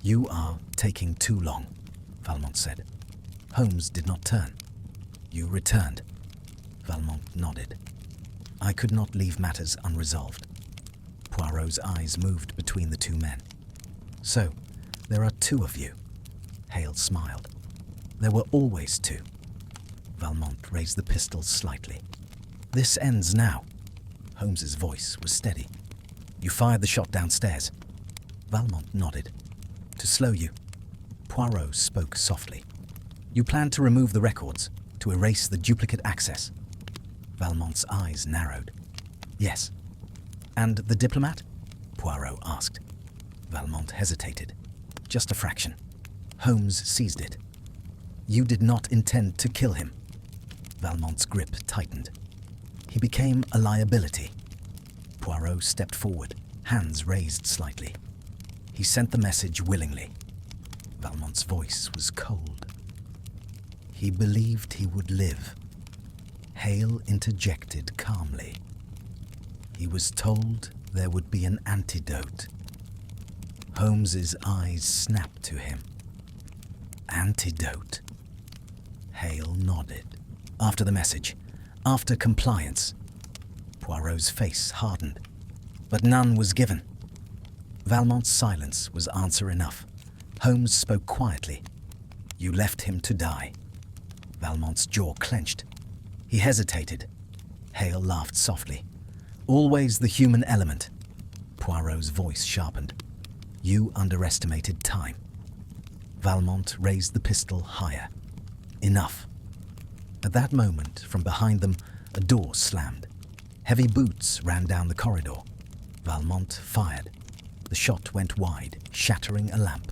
"You are taking too long," Valmont said. Holmes did not turn. "You returned." Valmont nodded. "I could not leave matters unresolved." Poirot's eyes moved between the two men. "So, there are two of you." Hale smiled. "There were always two." Valmont raised the pistol slightly. "This ends now." Holmes's voice was steady. "You fired the shot downstairs." Valmont nodded. "To slow you." Poirot spoke softly. "You planned to remove the records, to erase the duplicate access." Valmont's eyes narrowed. "Yes." "And the diplomat?" Poirot asked. Valmont hesitated. "Just a fraction." Holmes seized it. "You did not intend to kill him." Valmont's grip tightened. "He became a liability." Poirot stepped forward, hands raised slightly. "He sent the message willingly." Valmont's voice was cold. "He believed he would live." Hale interjected calmly. "He was told there would be an antidote." Holmes's eyes snapped to him. "Antidote?" Hale nodded. "After the message. After compliance." Poirot's face hardened. "But none was given." Valmont's silence was answer enough. Holmes spoke quietly. "You left him to die." Valmont's jaw clenched. He hesitated. Hale laughed softly. "Always the human element." Poirot's voice sharpened. "You underestimated time." Valmont raised the pistol higher. "Enough." At that moment, from behind them, a door slammed. Heavy boots ran down the corridor. Valmont fired. The shot went wide, shattering a lamp.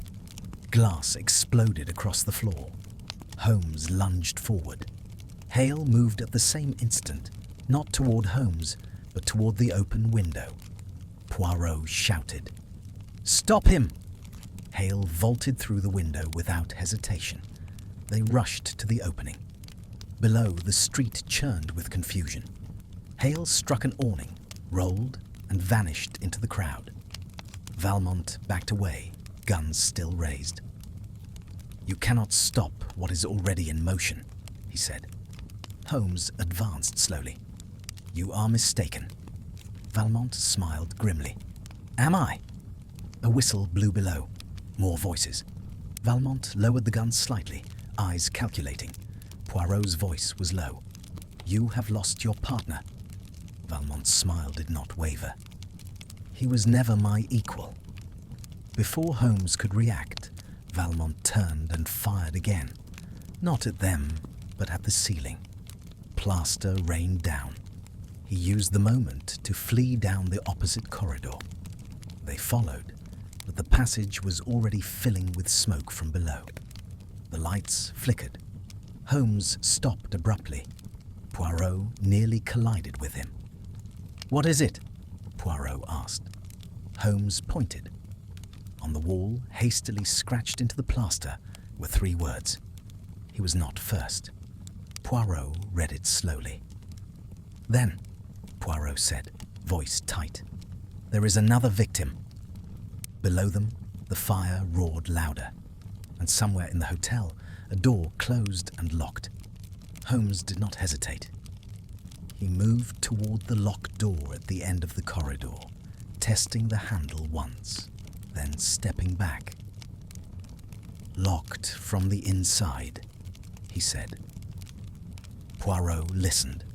Glass exploded across the floor. Holmes lunged forward. Hale moved at the same instant, not toward Holmes, but toward the open window. Poirot shouted, "Stop him!" Hale vaulted through the window without hesitation. They rushed to the opening. Below, the street churned with confusion. Hale struck an awning, rolled, and vanished into the crowd. Valmont backed away, guns still raised. "You cannot stop what is already in motion," he said. Holmes advanced slowly. "You are mistaken." Valmont smiled grimly. "Am I?" A whistle blew below. More voices. Valmont lowered the gun slightly, eyes calculating. Poirot's voice was low. "You have lost your partner." Valmont's smile did not waver. "He was never my equal." Before Holmes could react, Valmont turned and fired again. Not at them, but at the ceiling. Plaster rained down. He used the moment to flee down the opposite corridor. They followed, but the passage was already filling with smoke from below. The lights flickered. Holmes stopped abruptly. Poirot nearly collided with him. "What is it?" Poirot asked. Holmes pointed. On the wall, hastily scratched into the plaster, were 3 words. He was not first. Poirot read it slowly. "Then," Poirot said, voice tight, "there is another victim." Below them, the fire roared louder, and somewhere in the hotel, a door closed and locked. Holmes did not hesitate. He moved toward the locked door at the end of the corridor, testing the handle once, then stepping back. "Locked from the inside," he said. Poirot listened.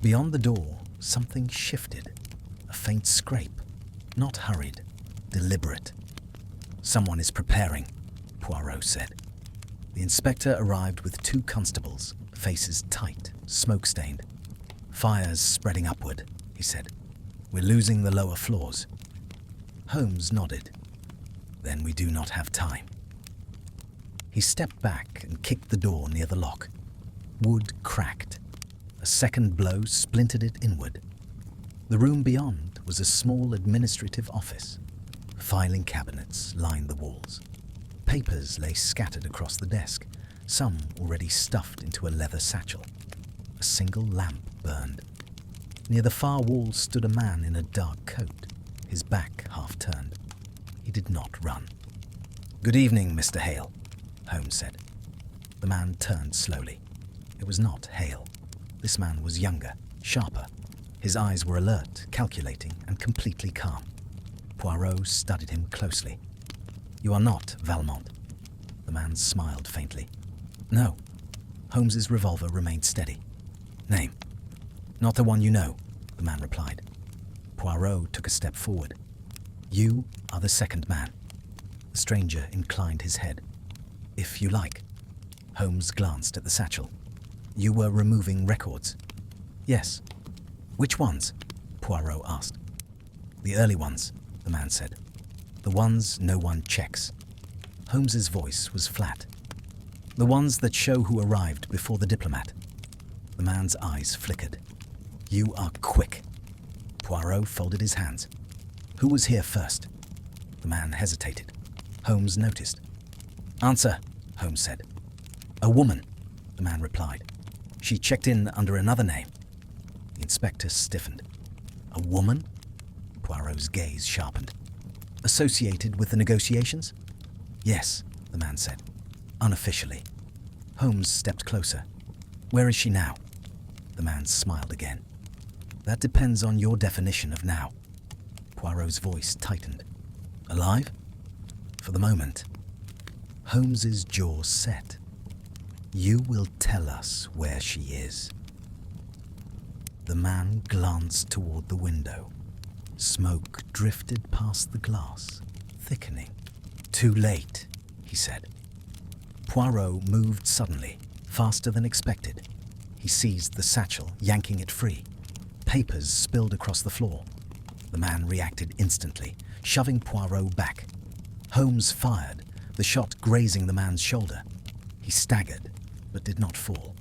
Beyond the door, something shifted, a faint scrape, not hurried, deliberate. "Someone is preparing," Poirot said. The inspector arrived with 2 constables, faces tight, smoke-stained. "Fire's spreading upward," he said. "We're losing the lower floors." Holmes nodded. "Then we do not have time." He stepped back and kicked the door near the lock. Wood cracked. A second blow splintered it inward. The room beyond was a small administrative office. Filing cabinets lined the walls. Papers lay scattered across the desk, some already stuffed into a leather satchel. A single lamp burned. Near the far wall stood a man in a dark coat, his back half turned. He did not run. "Good evening, Mr. Hale," Holmes said. The man turned slowly. It was not Hale. This man was younger, sharper. His eyes were alert, calculating, and completely calm. Poirot studied him closely. "You are not Valmont." The man smiled faintly. "No." Holmes's revolver remained steady. "Name?" "Not the one you know," the man replied. Poirot took a step forward. "You are the second man." The stranger inclined his head. "If you like." Holmes glanced at the satchel. "You were removing records?" "Yes." "Which ones?" Poirot asked. "The early ones," the man said. "The ones no one checks." Holmes's voice was flat. "The ones that show who arrived before the diplomat." The man's eyes flickered. "You are quick." Poirot folded his hands. "Who was here first?" The man hesitated. Holmes noticed. "Answer," Holmes said. "A woman," the man replied. "She checked in under another name." The inspector stiffened. "A woman?" Poirot's gaze sharpened. "Associated with the negotiations?" "Yes," the man said. "Unofficially." Holmes stepped closer. "Where is she now?" The man smiled again. "That depends on your definition of now." Poirot's voice tightened. "Alive?" "For the moment." Holmes's jaw set. "You will tell us where she is." The man glanced toward the window. Smoke drifted past the glass, thickening. "Too late," he said. Poirot moved suddenly, faster than expected. He seized the satchel, yanking it free. Papers spilled across the floor. The man reacted instantly, shoving Poirot back. Holmes fired, the shot grazing the man's shoulder. He staggered, but did not fall.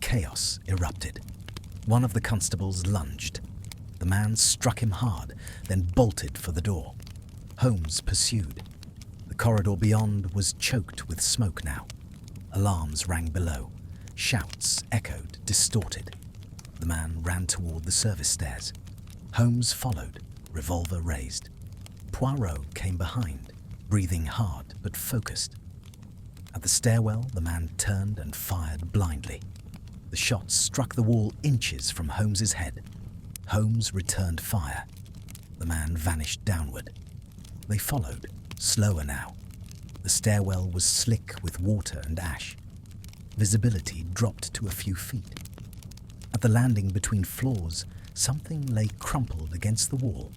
Chaos erupted. One of the constables lunged. The man struck him hard, then bolted for the door. Holmes pursued. The corridor beyond was choked with smoke now. Alarms rang below. Shouts echoed, distorted. The man ran toward the service stairs. Holmes followed, revolver raised. Poirot came behind, breathing hard but focused. At the stairwell, the man turned and fired blindly. The shot struck the wall inches from Holmes's head. Holmes returned fire. The man vanished downward. They followed, slower now. The stairwell was slick with water and ash. Visibility dropped to a few feet. At the landing between floors, something lay crumpled against the wall.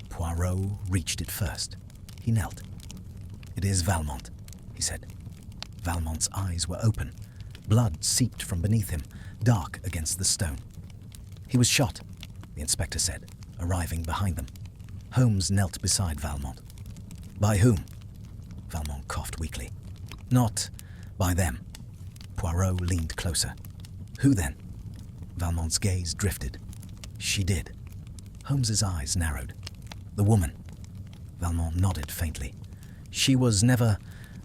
Poirot reached it first. He knelt. "It is Valmont," he said. Valmont's eyes were open. Blood seeped from beneath him, dark against the stone. "He was shot," the inspector said, arriving behind them. Holmes knelt beside Valmont. "By whom?" Valmont coughed weakly. "Not by them." Poirot leaned closer. "Who then?" Valmont's gaze drifted. "She did." Holmes's eyes narrowed. "The woman." Valmont nodded faintly. "She was never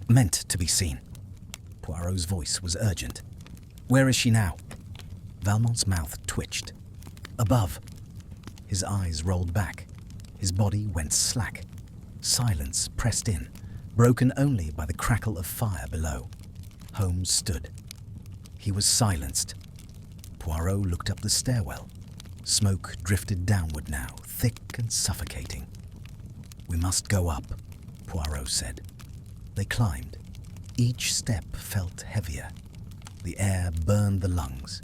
meant to be seen." Poirot's voice was urgent. "Where is she now?" Valmont's mouth twitched. "Above." His eyes rolled back. His body went slack. Silence pressed in, broken only by the crackle of fire below. Holmes stood. He was silenced. Poirot looked up the stairwell. Smoke drifted downward now, thick and suffocating. "We must go up," Poirot said. They climbed. Each step felt heavier. The air burned the lungs.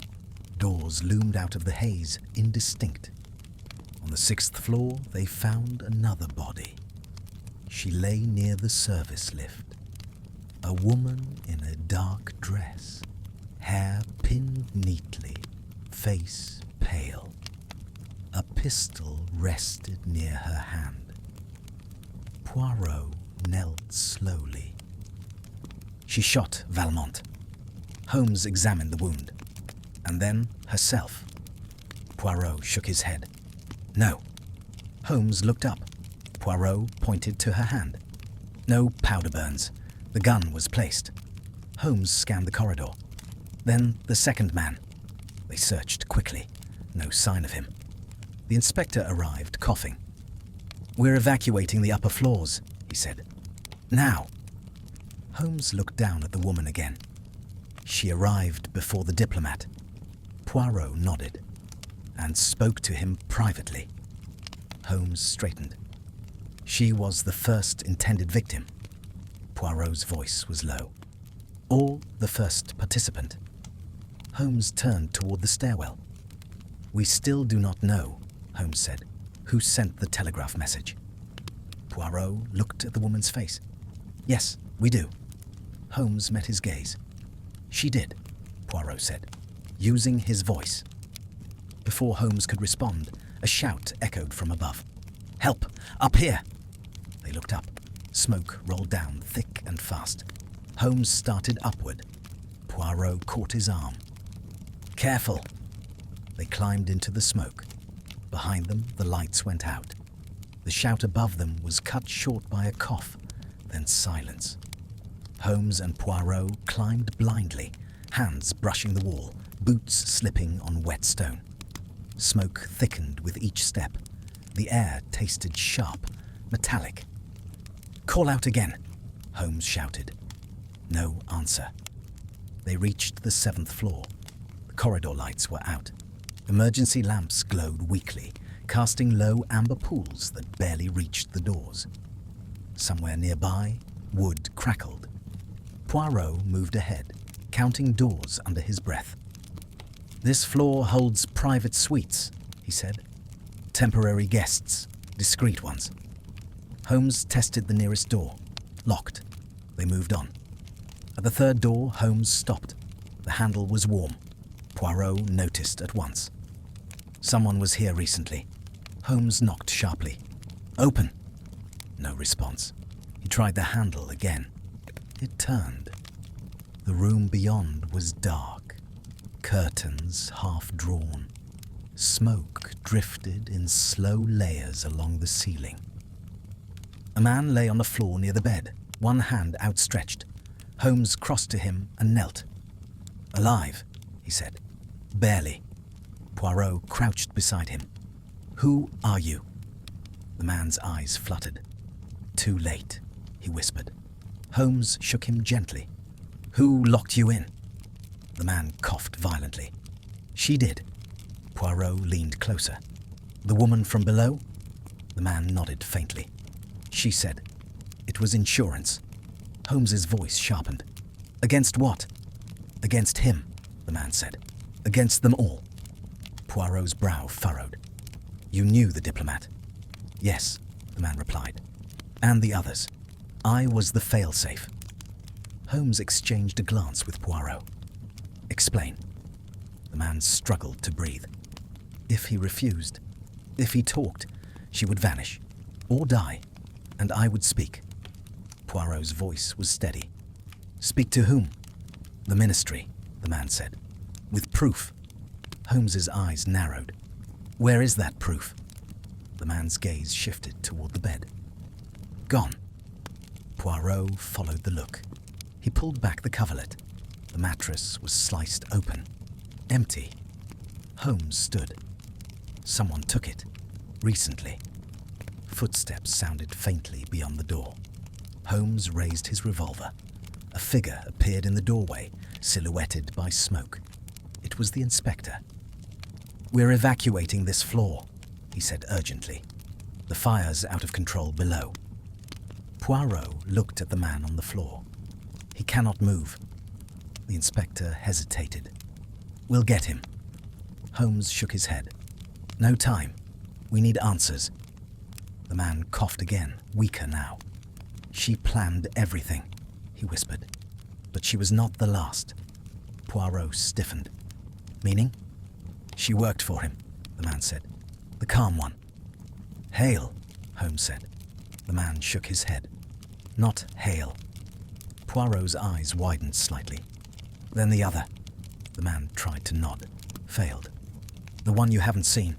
Doors loomed out of the haze, indistinct. On the 6th floor, they found another body. She lay near the service lift. A woman in a dark dress, hair pinned neatly, face pale. A pistol rested near her hand. Poirot knelt slowly. "She shot Valmont." Holmes examined the wound. "And then herself." Poirot shook his head. "No." Holmes looked up. Poirot pointed to her hand. "No powder burns. The gun was placed." Holmes scanned the corridor. "Then the second man." They searched quickly. No sign of him. The inspector arrived, coughing. "We're evacuating the upper floors," he said. "Now." Holmes looked down at the woman again. She arrived before the diplomat. Poirot nodded and spoke to him privately. Holmes straightened. She was the first intended victim. Poirot's voice was low. Or the first participant. Holmes turned toward the stairwell. "We still do not know," Holmes said, "who sent the telegraph message." Poirot looked at the woman's face. "Yes, we do." Holmes met his gaze. "She did," Poirot said, using his voice. Before Holmes could respond, a shout echoed from above. "Help! Up here!" They looked up. Smoke rolled down thick and fast. Holmes started upward. Poirot caught his arm. "Careful!" They climbed into the smoke. Behind them, the lights went out. The shout above them was cut short by a cough, then silence. Holmes and Poirot climbed blindly, hands brushing the wall, boots slipping on wet stone. Smoke thickened with each step. The air tasted sharp, metallic. "Call out again," Holmes shouted. No answer. They reached the 7th floor. The corridor lights were out. Emergency lamps glowed weakly, casting low amber pools that barely reached the doors. Somewhere nearby, wood crackled. Poirot moved ahead, counting doors under his breath. "This floor holds private suites," he said. "Temporary guests, discreet ones." Holmes tested the nearest door. Locked. They moved on. At the 3rd door, Holmes stopped. The handle was warm. Poirot noticed at once. Someone was here recently. Holmes knocked sharply. "Open!" No response. He tried the handle again. It turned. The room beyond was dark. Curtains half drawn. Smoke drifted in slow layers along the ceiling. A man lay on the floor near the bed, one hand outstretched. Holmes crossed to him and knelt. "Alive," he said. "Barely." Poirot crouched beside him. "Who are you?" The man's eyes fluttered. "Too late," he whispered. Holmes shook him gently. "Who locked you in?" The man coughed violently. "She did." Poirot leaned closer. "The woman from below?" The man nodded faintly. "She said it was insurance." Holmes's voice sharpened. "Against what?" "Against him," the man said. "Against them all." Poirot's brow furrowed. "You knew the diplomat?" "Yes," the man replied. "And the others. I was the failsafe." Holmes exchanged a glance with Poirot. "Explain." The man struggled to breathe. If he refused, if he talked, she would vanish, or die, and I would speak. Poirot's voice was steady. "Speak to whom?" "The ministry," the man said. "With proof." Holmes's eyes narrowed. "Where is that proof?" The man's gaze shifted toward the bed. "Gone." Poirot followed the look. He pulled back the coverlet. The mattress was sliced open. Empty. Holmes stood. Someone took it. Recently. Footsteps sounded faintly beyond the door. Holmes raised his revolver. A figure appeared in the doorway, silhouetted by smoke. It was the inspector. "We're evacuating this floor," he said urgently. "The fire's out of control below." Poirot looked at the man on the floor. "He cannot move." The inspector hesitated. "We'll get him." Holmes shook his head. "No time. We need answers." The man coughed again, weaker now. "She planned everything," he whispered. "But she was not the last." Poirot stiffened. "Meaning?" "She worked for him," the man said. "The calm one." "Hale," Holmes said. The man shook his head. "Not Hale." Poirot's eyes widened slightly. "Then the other." The man tried to nod. Failed. "The one you haven't seen."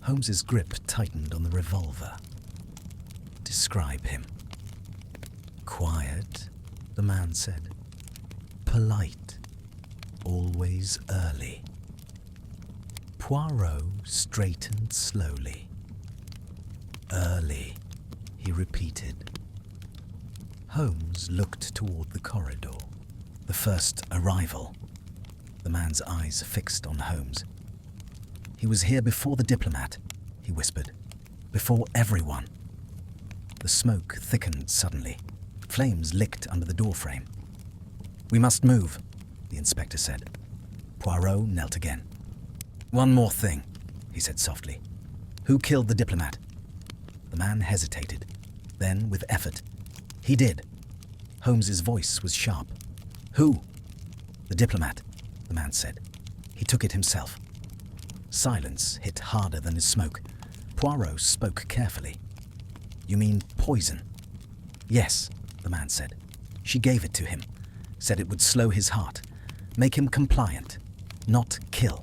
Holmes's grip tightened on the revolver. "Describe him." "Quiet," the man said. "Polite. Always early." Poirot straightened slowly. "Early," he repeated. Holmes looked toward the corridor. The first arrival. The man's eyes fixed on Holmes. "He was here before the diplomat," he whispered. "Before everyone." The smoke thickened suddenly. Flames licked under the doorframe. "We must move," the inspector said. Poirot knelt again. "One more thing," he said softly. "Who killed the diplomat?" The man hesitated. Then, with effort, "He did." Holmes's voice was sharp. "Who?" "The diplomat," the man said. "He took it himself." Silence hit harder than his smoke. Poirot spoke carefully. "You mean poison?" "Yes," the man said. "She gave it to him. Said it would slow his heart, make him compliant, not kill."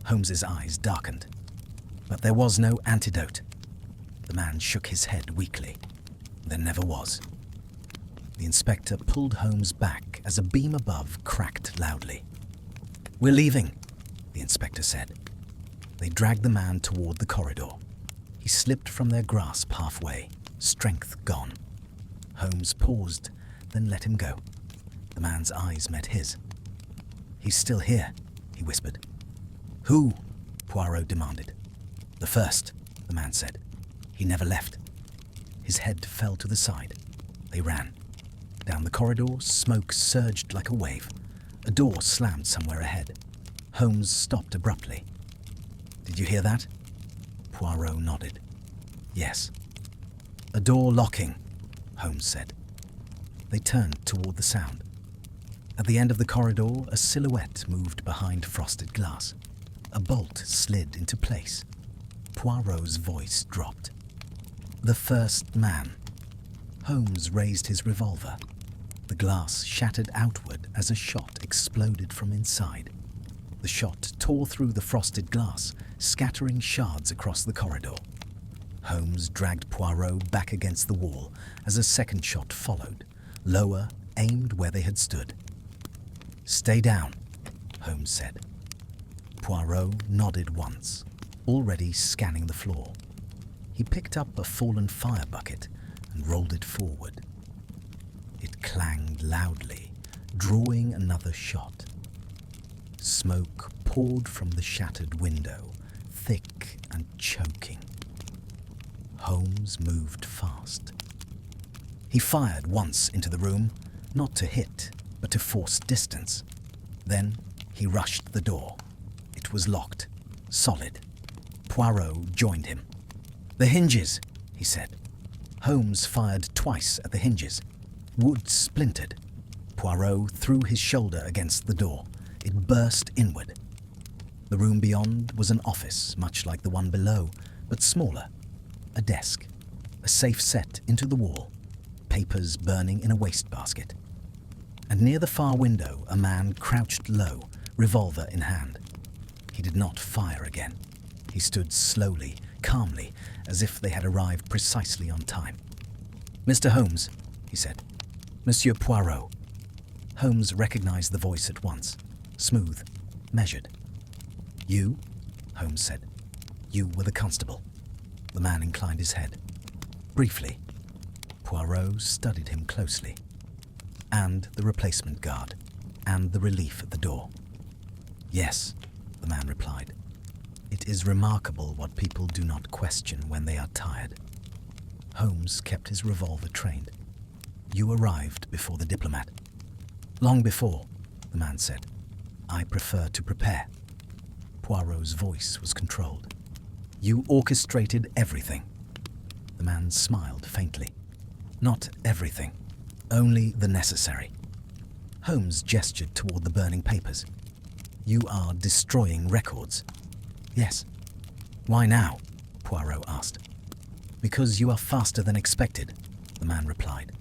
Holmes's eyes darkened. "But there was no antidote." The man shook his head weakly. "There never was." The inspector pulled Holmes back as a beam above cracked loudly. "We're leaving," the inspector said. They dragged the man toward the corridor. He slipped from their grasp halfway, strength gone. Holmes paused, then let him go. The man's eyes met his. "He's still here," he whispered. "Who?" Poirot demanded. "The first," the man said. "He never left." His head fell to the side. They ran. Down the corridor, smoke surged like a wave. A door slammed somewhere ahead. Holmes stopped abruptly. "Did you hear that?" Poirot nodded. "Yes." "A door locking," Holmes said. They turned toward the sound. At the end of the corridor, a silhouette moved behind frosted glass. A bolt slid into place. Poirot's voice dropped. "The first man." Holmes raised his revolver. The glass shattered outward as a shot exploded from inside. The shot tore through the frosted glass, scattering shards across the corridor. Holmes dragged Poirot back against the wall as a second shot followed, lower, aimed where they had stood. "Stay down," Holmes said. Poirot nodded once, already scanning the floor. He picked up a fallen fire bucket and rolled it forward. It clanged loudly, drawing another shot. Smoke poured from the shattered window, thick and choking. Holmes moved fast. He fired once into the room, not to hit, but to force distance. Then he rushed the door. It was locked, solid. Poirot joined him. "The hinges," he said. Holmes fired twice at the hinges. Wood splintered. Poirot threw his shoulder against the door. It burst inward. The room beyond was an office, much like the one below, but smaller. A desk, a safe set into the wall, papers burning in a wastebasket. And near the far window, a man crouched low, revolver in hand. He did not fire again. He stood slowly, calmly, as if they had arrived precisely on time. "Mr. Holmes," he said. "Monsieur Poirot." Holmes recognized the voice at once. Smooth, measured. "You?" Holmes said. "You were the constable." The man inclined his head. Briefly. Poirot studied him closely. "And the replacement guard, and the relief at the door." "Yes," the man replied. "It is remarkable what people do not question when they are tired." Holmes kept his revolver trained. "You arrived before the diplomat." "Long before," the man said. "I prefer to prepare." Poirot's voice was controlled. "You orchestrated everything." The man smiled faintly. "Not everything. Only the necessary." Holmes gestured toward the burning papers. "You are destroying records." "Yes." "Why now?" Poirot asked. "Because you are faster than expected," the man replied.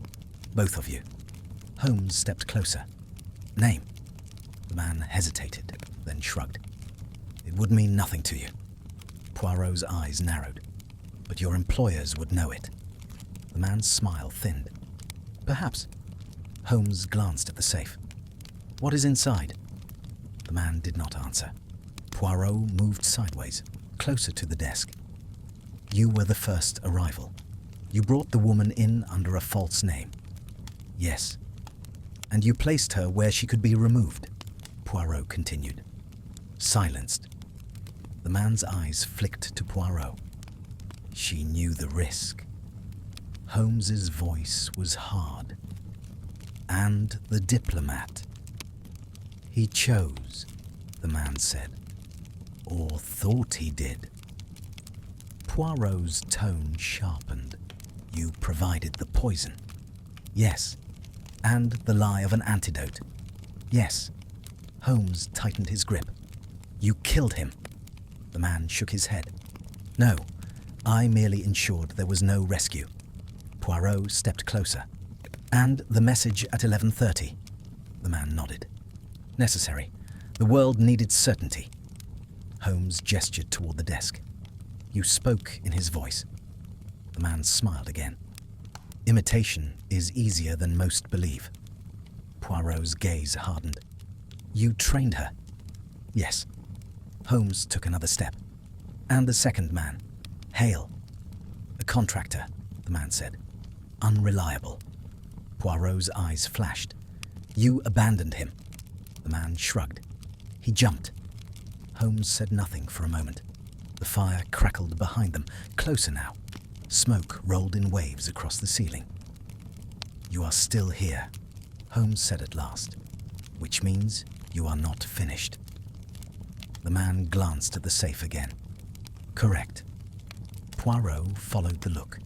"Both of you." Holmes stepped closer. "Name?" The man hesitated, then shrugged. "It would mean nothing to you." Poirot's eyes narrowed. "But your employers would know it." The man's smile thinned. "Perhaps." Holmes glanced at the safe. "What is inside?" The man did not answer. Poirot moved sideways, closer to the desk. You were the first arrival. You brought the woman in under a false name. Yes. And you placed her where she could be removed, Poirot continued. Silenced. The man's eyes flicked to Poirot. She knew the risk. Holmes's voice was hard. And the diplomat. He chose, the man said. Or thought he did. Poirot's tone sharpened. You provided the poison. Yes. And the lie of an antidote. Yes. Holmes tightened his grip. You killed him. The man shook his head. No, I merely ensured there was no rescue. Poirot stepped closer. And the message at 11:30. The man nodded. Necessary. The world needed certainty. Holmes gestured toward the desk. You spoke in his voice. The man smiled again. Imitation is easier than most believe. Poirot's gaze hardened. You trained her? Yes. Holmes took another step. And the second man, Hale. A contractor, the man said. Unreliable. Poirot's eyes flashed. You abandoned him. The man shrugged. He jumped. Holmes said nothing for a moment. The fire crackled behind them, closer now. Smoke rolled in waves across the ceiling. You are still here, Holmes said at last, which means you are not finished. The man glanced at the safe again. Correct. Poirot followed the look.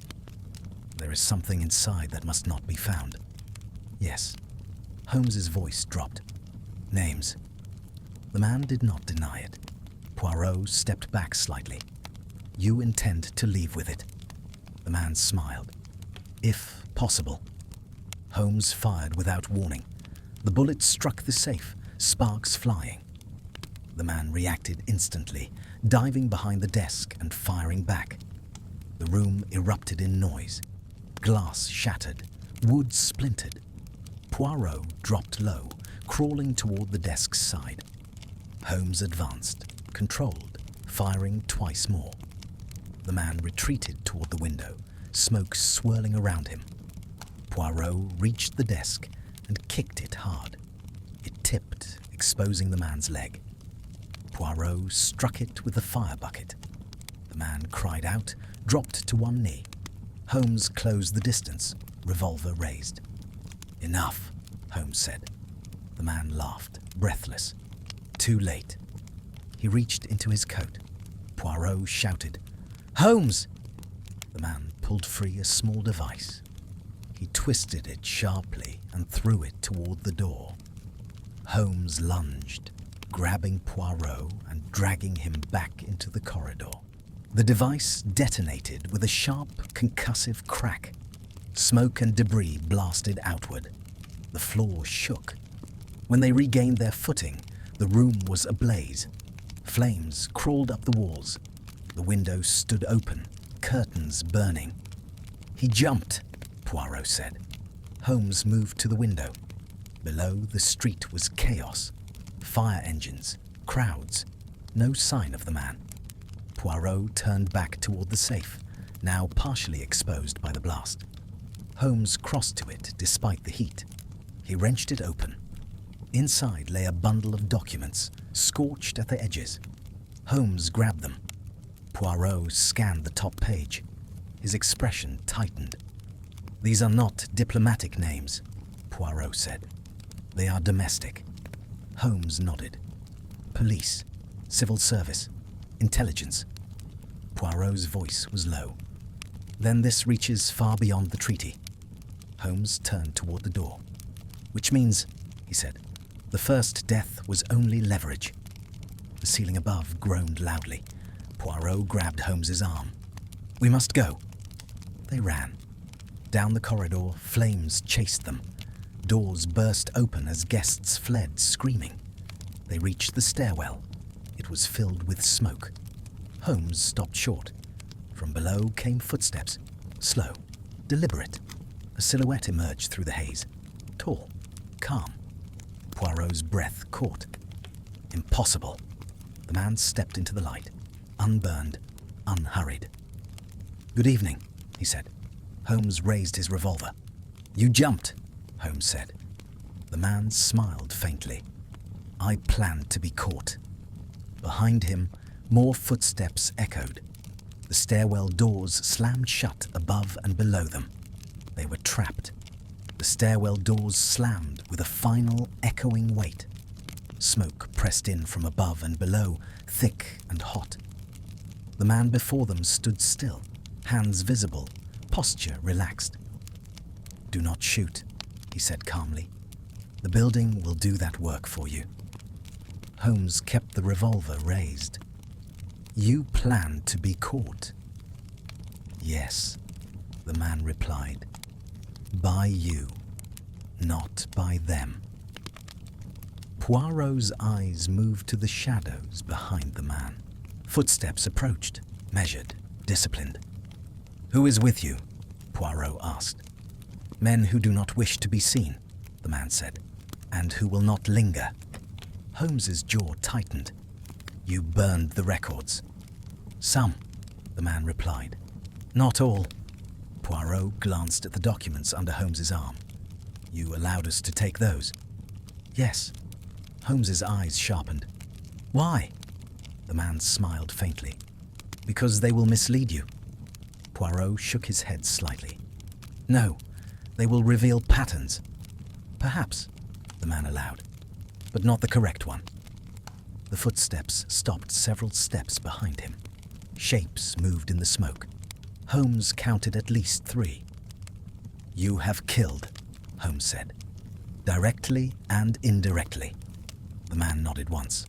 There is something inside that must not be found. Yes. Holmes's voice dropped. Names. The man did not deny it. Poirot stepped back slightly. You intend to leave with it. The man smiled. If possible. Holmes fired without warning. The bullet struck the safe, sparks flying. The man reacted instantly, diving behind the desk and firing back. The room erupted in noise. Glass shattered, wood splintered. Poirot dropped low, crawling toward the desk's side. Holmes advanced, controlled, firing twice more. The man retreated toward the window, smoke swirling around him. Poirot reached the desk and kicked it hard. It tipped, exposing the man's leg. Poirot struck it with the fire bucket. The man cried out, dropped to one knee. Holmes closed the distance, revolver raised. Enough, Holmes said. The man laughed, breathless. Too late. He reached into his coat. Poirot shouted, Holmes! The man pulled free a small device. He twisted it sharply and threw it toward the door. Holmes lunged, grabbing Poirot and dragging him back into the corridor. The device detonated with a sharp, concussive crack. Smoke and debris blasted outward. The floor shook. When they regained their footing, the room was ablaze. Flames crawled up the walls. The window stood open, curtains burning. He jumped, Poirot said. Holmes moved to the window. Below, the street was chaos. Fire engines, crowds. No sign of the man. Poirot turned back toward the safe, now partially exposed by the blast. Holmes crossed to it despite the heat. He wrenched it open. Inside lay a bundle of documents, scorched at the edges. Holmes grabbed them. Poirot scanned the top page. His expression tightened. These are not diplomatic names, Poirot said. They are domestic. Holmes nodded. Police, civil service, intelligence. Poirot's voice was low. Then this reaches far beyond the treaty. Holmes turned toward the door. Which means, he said, the first death was only leverage. The ceiling above groaned loudly. Poirot grabbed Holmes's arm. We must go. They ran. Down the corridor, flames chased them. Doors burst open as guests fled, screaming. They reached the stairwell. It was filled with smoke. Holmes stopped short. From below came footsteps, slow, deliberate. A silhouette emerged through the haze, tall, calm. Poirot's breath caught. Impossible. The The man stepped into the light, unburned, unhurried. "Good evening," he said. Holmes raised his revolver. "You jumped," Holmes said. The man smiled faintly. "I planned to be caught." Behind him, more footsteps echoed. The stairwell doors slammed shut above and below them. They were trapped. The stairwell doors slammed with a final echoing weight. Smoke pressed in from above and below, thick and hot. The man before them stood still, hands visible, posture relaxed. "Do not shoot," he said calmly. "The building will do that work for you." Holmes kept the revolver raised. "You planned to be caught." "Yes," the man replied. "By you, not by them." Poirot's eyes moved to the shadows behind the man. Footsteps approached, measured, disciplined. "Who is with you?" Poirot asked. "Men who do not wish to be seen," the man said, "and who will not linger." Holmes's jaw tightened. "You burned the records." "Some," the man replied. "Not all." Poirot glanced at the documents under Holmes's arm. "You allowed us to take those?" "Yes." Holmes's eyes sharpened. "Why?" The man smiled faintly. "Because they will mislead you." Poirot shook his head slightly. "No, they will reveal patterns." "Perhaps," the man allowed, "but not the correct one." The footsteps stopped several steps behind him. Shapes moved in the smoke. Holmes counted at least 3. "You have killed," Holmes said, "directly and indirectly." The man nodded once.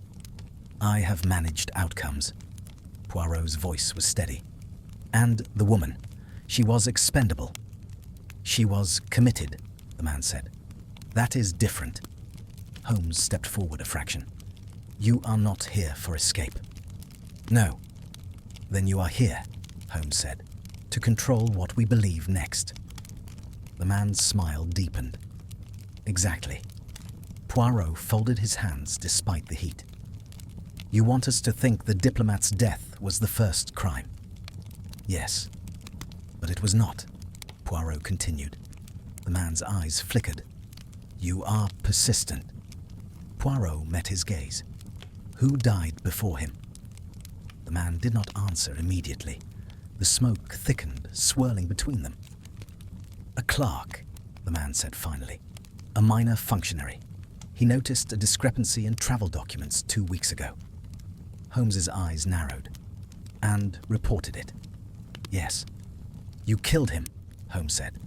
"I have managed outcomes." Poirot's voice was steady. "And the woman, she was expendable." "She was committed," the man said. "That is different." Holmes stepped forward a fraction. "You are not here for escape." "No." "Then you are here," Holmes said, "to control what we believe next." The man's smile deepened. "Exactly." Poirot folded his hands despite the heat. "You want us to think the diplomat's death was the first crime?" "Yes." "But it was not," Poirot continued. The man's eyes flickered. "You are persistent." Poirot met his gaze. "Who died before him?" The man did not answer immediately. The smoke thickened, swirling between them. "A clerk," the man said finally. "A minor functionary. He noticed a discrepancy in travel documents 2 weeks ago." Holmes's eyes narrowed. "And reported it?" "Yes." "You killed him," Holmes said.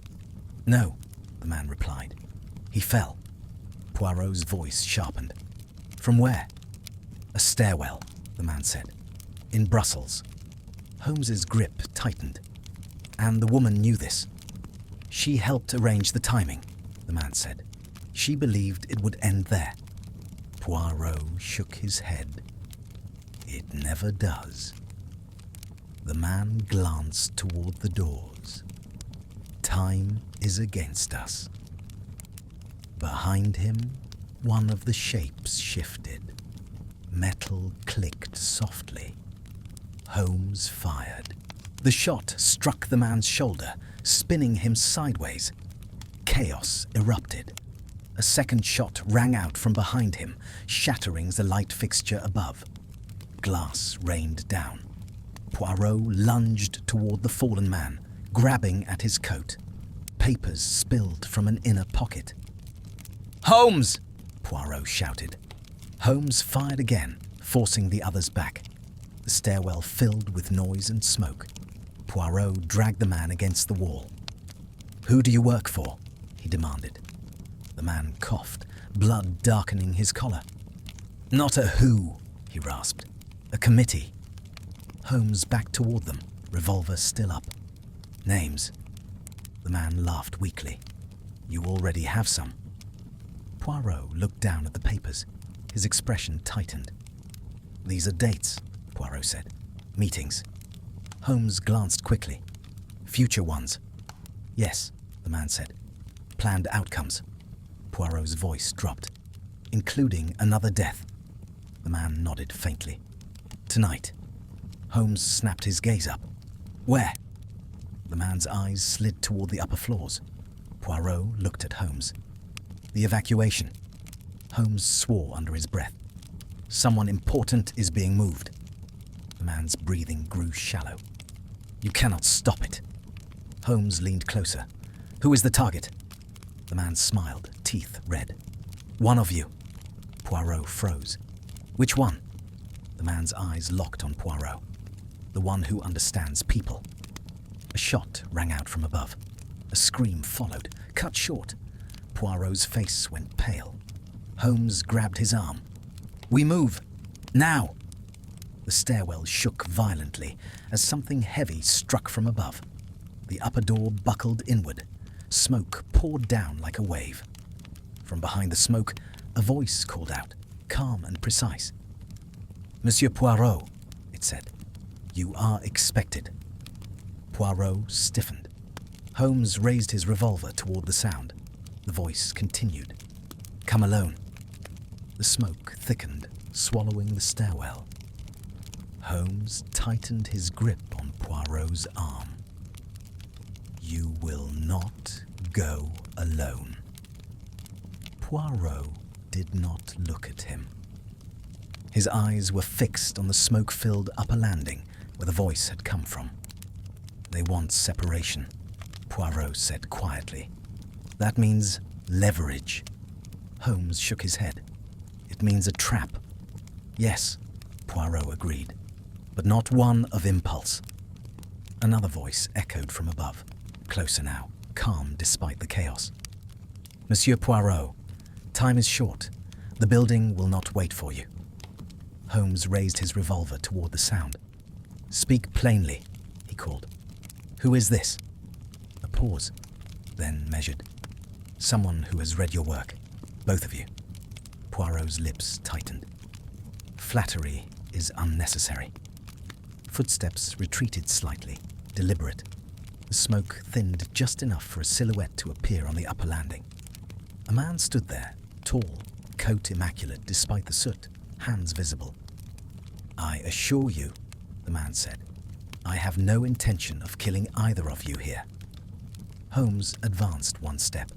"No," the man replied. "He fell." Poirot's voice sharpened. "From where?" "A stairwell," the man said. "In Brussels." Holmes's grip tightened. "And the woman knew this?" "She helped arrange the timing," the man said. "She believed it would end there." Poirot shook his head. "It never does." The man glanced toward the doors. "Time is against us." Behind him, one of the shapes shifted. Metal clicked softly. Holmes fired. The shot struck the man's shoulder, spinning him sideways. Chaos erupted. A second shot rang out from behind him, shattering the light fixture above. Glass rained down. Poirot lunged toward the fallen man, grabbing at his coat. Papers spilled from an inner pocket. "Holmes!" Poirot shouted. Holmes fired again, forcing the others back. The stairwell filled with noise and smoke. Poirot dragged the man against the wall. "Who do you work for?" he demanded. The man coughed, blood darkening his collar. "Not a who," he rasped. "A committee." Holmes backed toward them, revolver still up. "Names?" The man laughed weakly. "You already have some." Poirot looked down at the papers. His expression tightened. "These are dates," Poirot said. "Meetings." Holmes glanced quickly. "Future ones." "Yes," the man said. "Planned outcomes." Poirot's voice dropped. "Including another death." The man nodded faintly. Tonight. Holmes snapped his gaze up. Where? The man's eyes slid toward the upper floors. Poirot looked at Holmes. The evacuation. Holmes swore under his breath. Someone important is being moved. The man's breathing grew shallow. You cannot stop it. Holmes leaned closer. Who is the target? The man smiled, teeth red. One of you. Poirot froze. Which one? The man's eyes locked on Poirot. The one who understands people. A shot rang out from above. A scream followed, cut short. Poirot's face went pale. Holmes grabbed his arm. We move. Now! The stairwell shook violently as something heavy struck from above. The upper door buckled inward. Smoke poured down like a wave. From behind the smoke, a voice called out, calm and precise. Monsieur Poirot, it said, you are expected. Poirot stiffened. Holmes raised his revolver toward the sound. The voice continued. Come alone. The smoke thickened, swallowing the stairwell. Holmes tightened his grip on Poirot's arm. You will not go alone. Poirot did not look at him. His eyes were fixed on the smoke-filled upper landing where the voice had come from. They want separation, Poirot said quietly. That means leverage. Holmes shook his head. It means a trap. Yes, Poirot agreed, but not one of impulse. Another voice echoed from above, closer now, calm despite the chaos. Monsieur Poirot, time is short. The building will not wait for you. Holmes raised his revolver toward the sound. Speak plainly, he called. Who is this? A pause, then measured. Someone who has read your work, both of you. Poirot's lips tightened. Flattery is unnecessary. Footsteps retreated slightly, deliberate. The smoke thinned just enough for a silhouette to appear on the upper landing. A man stood there, tall, coat immaculate despite the soot, hands visible. I assure you, the man said, I have no intention of killing either of you here. Holmes advanced one step.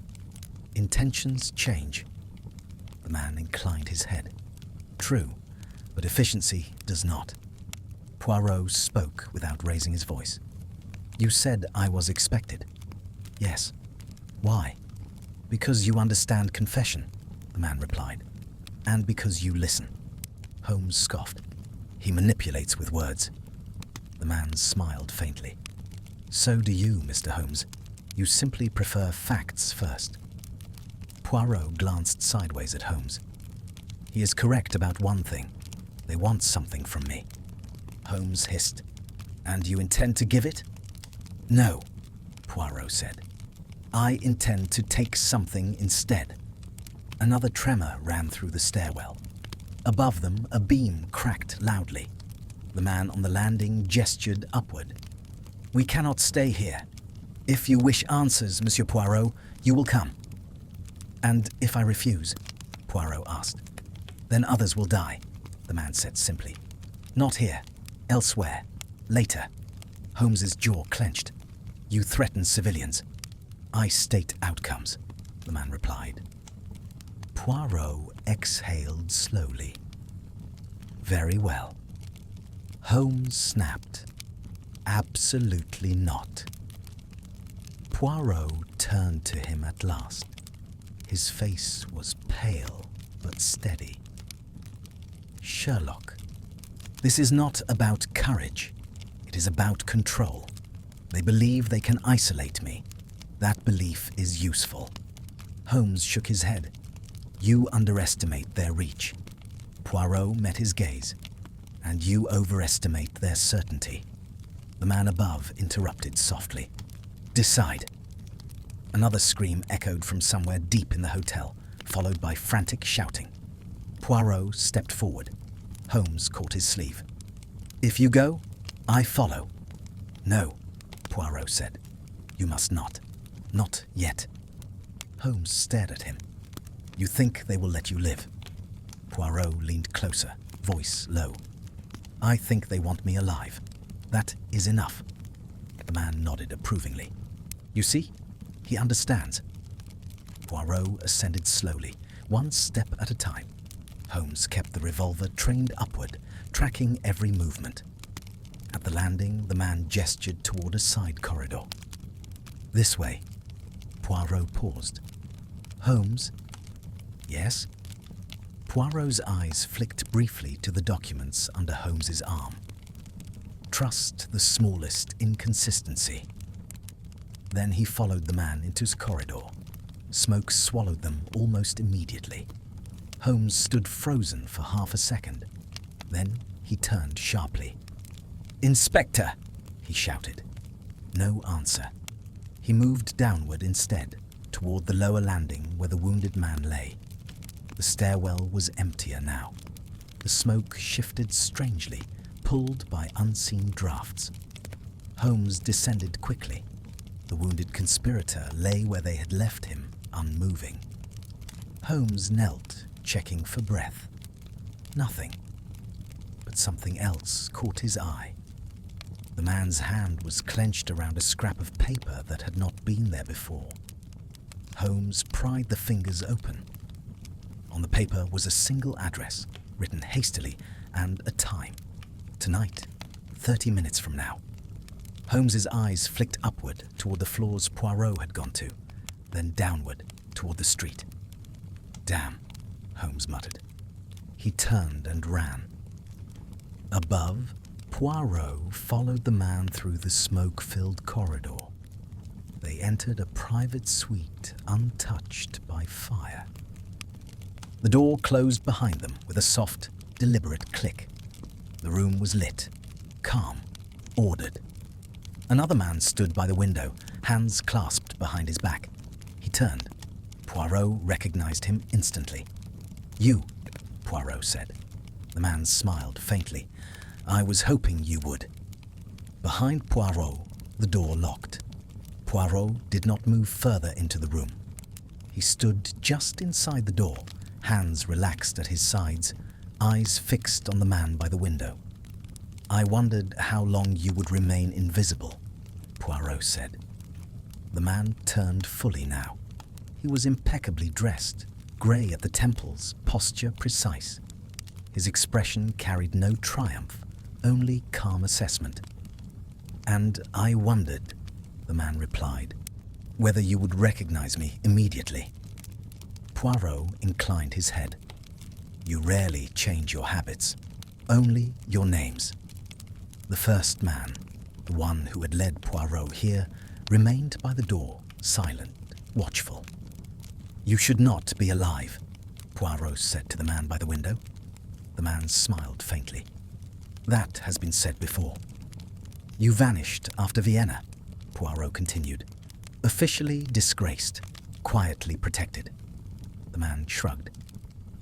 Intentions change. The man inclined his head. True, but efficiency does not. Poirot spoke without raising his voice. You said I was expected. Yes. Why? Because you understand confession, the man replied. And because you listen. Holmes scoffed. He manipulates with words. The man smiled faintly. So do you, Mr. Holmes. You simply prefer facts first. Poirot glanced sideways at Holmes. He is correct about one thing. They want something from me. Holmes hissed. And you intend to give it? No, Poirot said. I intend to take something instead. Another tremor ran through the stairwell. Above them, a beam cracked loudly. The man on the landing gestured upward. We cannot stay here. If you wish answers, Monsieur Poirot, you will come. And if I refuse? Poirot asked. Then others will die, the man said simply. Not here. Elsewhere. Later. Holmes's jaw clenched. You threaten civilians. I state outcomes, the man replied. Poirot exhaled slowly. Very well. Holmes snapped. Absolutely not. Poirot turned to him at last. His face was pale but steady. Sherlock, this is not about courage. It is about control. They believe they can isolate me. That belief is useful. Holmes shook his head. You underestimate their reach. Poirot met his gaze. And you overestimate their certainty. The man above interrupted softly. Decide. Another scream echoed from somewhere deep in the hotel, followed by frantic shouting. Poirot stepped forward. Holmes caught his sleeve. If you go, I follow. No, Poirot said. You must not. Not yet. Holmes stared at him. You think they will let you live? Poirot leaned closer, voice low. I think they want me alive. That is enough." The man nodded approvingly. "You see? He understands." Poirot ascended slowly, one step at a time. Holmes kept the revolver trained upward, tracking every movement. At the landing, the man gestured toward a side corridor. "This way." Poirot paused. "Holmes?" "Yes?" Poirot's eyes flicked briefly to the documents under Holmes's arm. "Trust the smallest inconsistency." Then he followed the man into his corridor. Smoke swallowed them almost immediately. Holmes stood frozen for half a second. Then he turned sharply. "Inspector!" he shouted. No answer. He moved downward instead, toward the lower landing where the wounded man lay. The stairwell was emptier now. The smoke shifted strangely, pulled by unseen drafts. Holmes descended quickly. The wounded conspirator lay where they had left him, unmoving. Holmes knelt, checking for breath. Nothing. But something else caught his eye. The man's hand was clenched around a scrap of paper that had not been there before. Holmes pried the fingers open. On the paper was a single address, written hastily, and a time. Tonight, 30 minutes from now. Holmes's eyes flicked upward toward the floors Poirot had gone to, then downward toward the street. "Damn," Holmes muttered. He turned and ran. Above, Poirot followed the man through the smoke-filled corridor. They entered a private suite untouched by fire. The door closed behind them with a soft, deliberate click. The room was lit, calm, ordered. Another man stood by the window, hands clasped behind his back. He turned. Poirot recognized him instantly. "You," Poirot said. The man smiled faintly. "I was hoping you would." Behind Poirot, the door locked. Poirot did not move further into the room. He stood just inside the door, hands relaxed at his sides, eyes fixed on the man by the window. "I wondered how long you would remain invisible," Poirot said. The man turned fully now. He was impeccably dressed, grey at the temples, posture precise. His expression carried no triumph, only calm assessment. "And I wondered," the man replied, "whether you would recognize me immediately." Poirot inclined his head. "You rarely change your habits, only your names." The first man, the one who had led Poirot here, remained by the door, silent, watchful. "You should not be alive," Poirot said to the man by the window. The man smiled faintly. "That has been said before." "You vanished after Vienna," Poirot continued. "Officially disgraced, quietly protected." The man shrugged.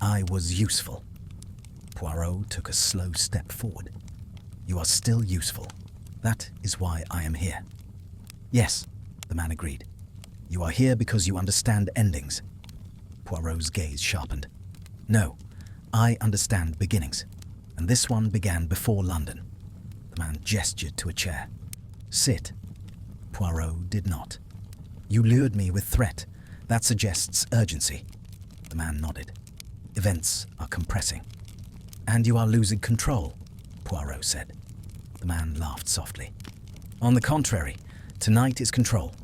"I was useful." Poirot took a slow step forward. "You are still useful. That is why I am here." "Yes," the man agreed. "You are here because you understand endings." Poirot's gaze sharpened. "No, I understand beginnings, and this one began before London." The man gestured to a chair. "Sit." Poirot did not. "You lured me with threat. That suggests urgency." The man nodded. "Events are compressing." "And you are losing control," Poirot said. The man laughed softly. "On the contrary, tonight is control."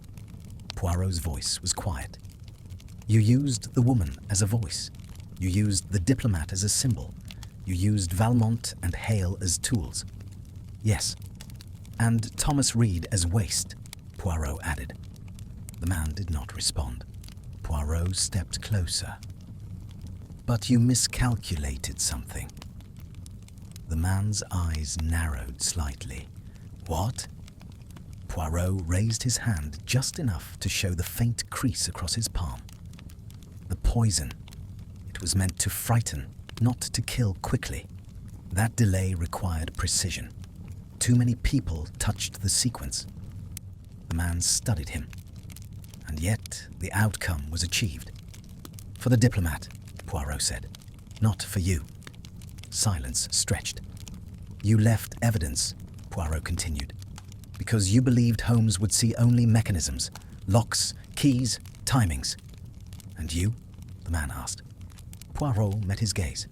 Poirot's voice was quiet. "You used the woman as a voice. You used the diplomat as a symbol. You used Valmont and Hale as tools." "Yes." "And Thomas Reed as waste," Poirot added. The man did not respond. Poirot stepped closer. "But you miscalculated something." The man's eyes narrowed slightly. "What?" Poirot raised his hand just enough to show the faint crease across his palm. "The poison. It was meant to frighten, not to kill quickly. That delay required precision. Too many people touched the sequence." The man studied him. "And yet the outcome was achieved." "For the diplomat," Poirot said. "Not for you." Silence stretched. You left evidence, Poirot continued, because you believed Holmes would see only mechanisms, locks, keys, timings. And you? The man asked. Poirot met his gaze.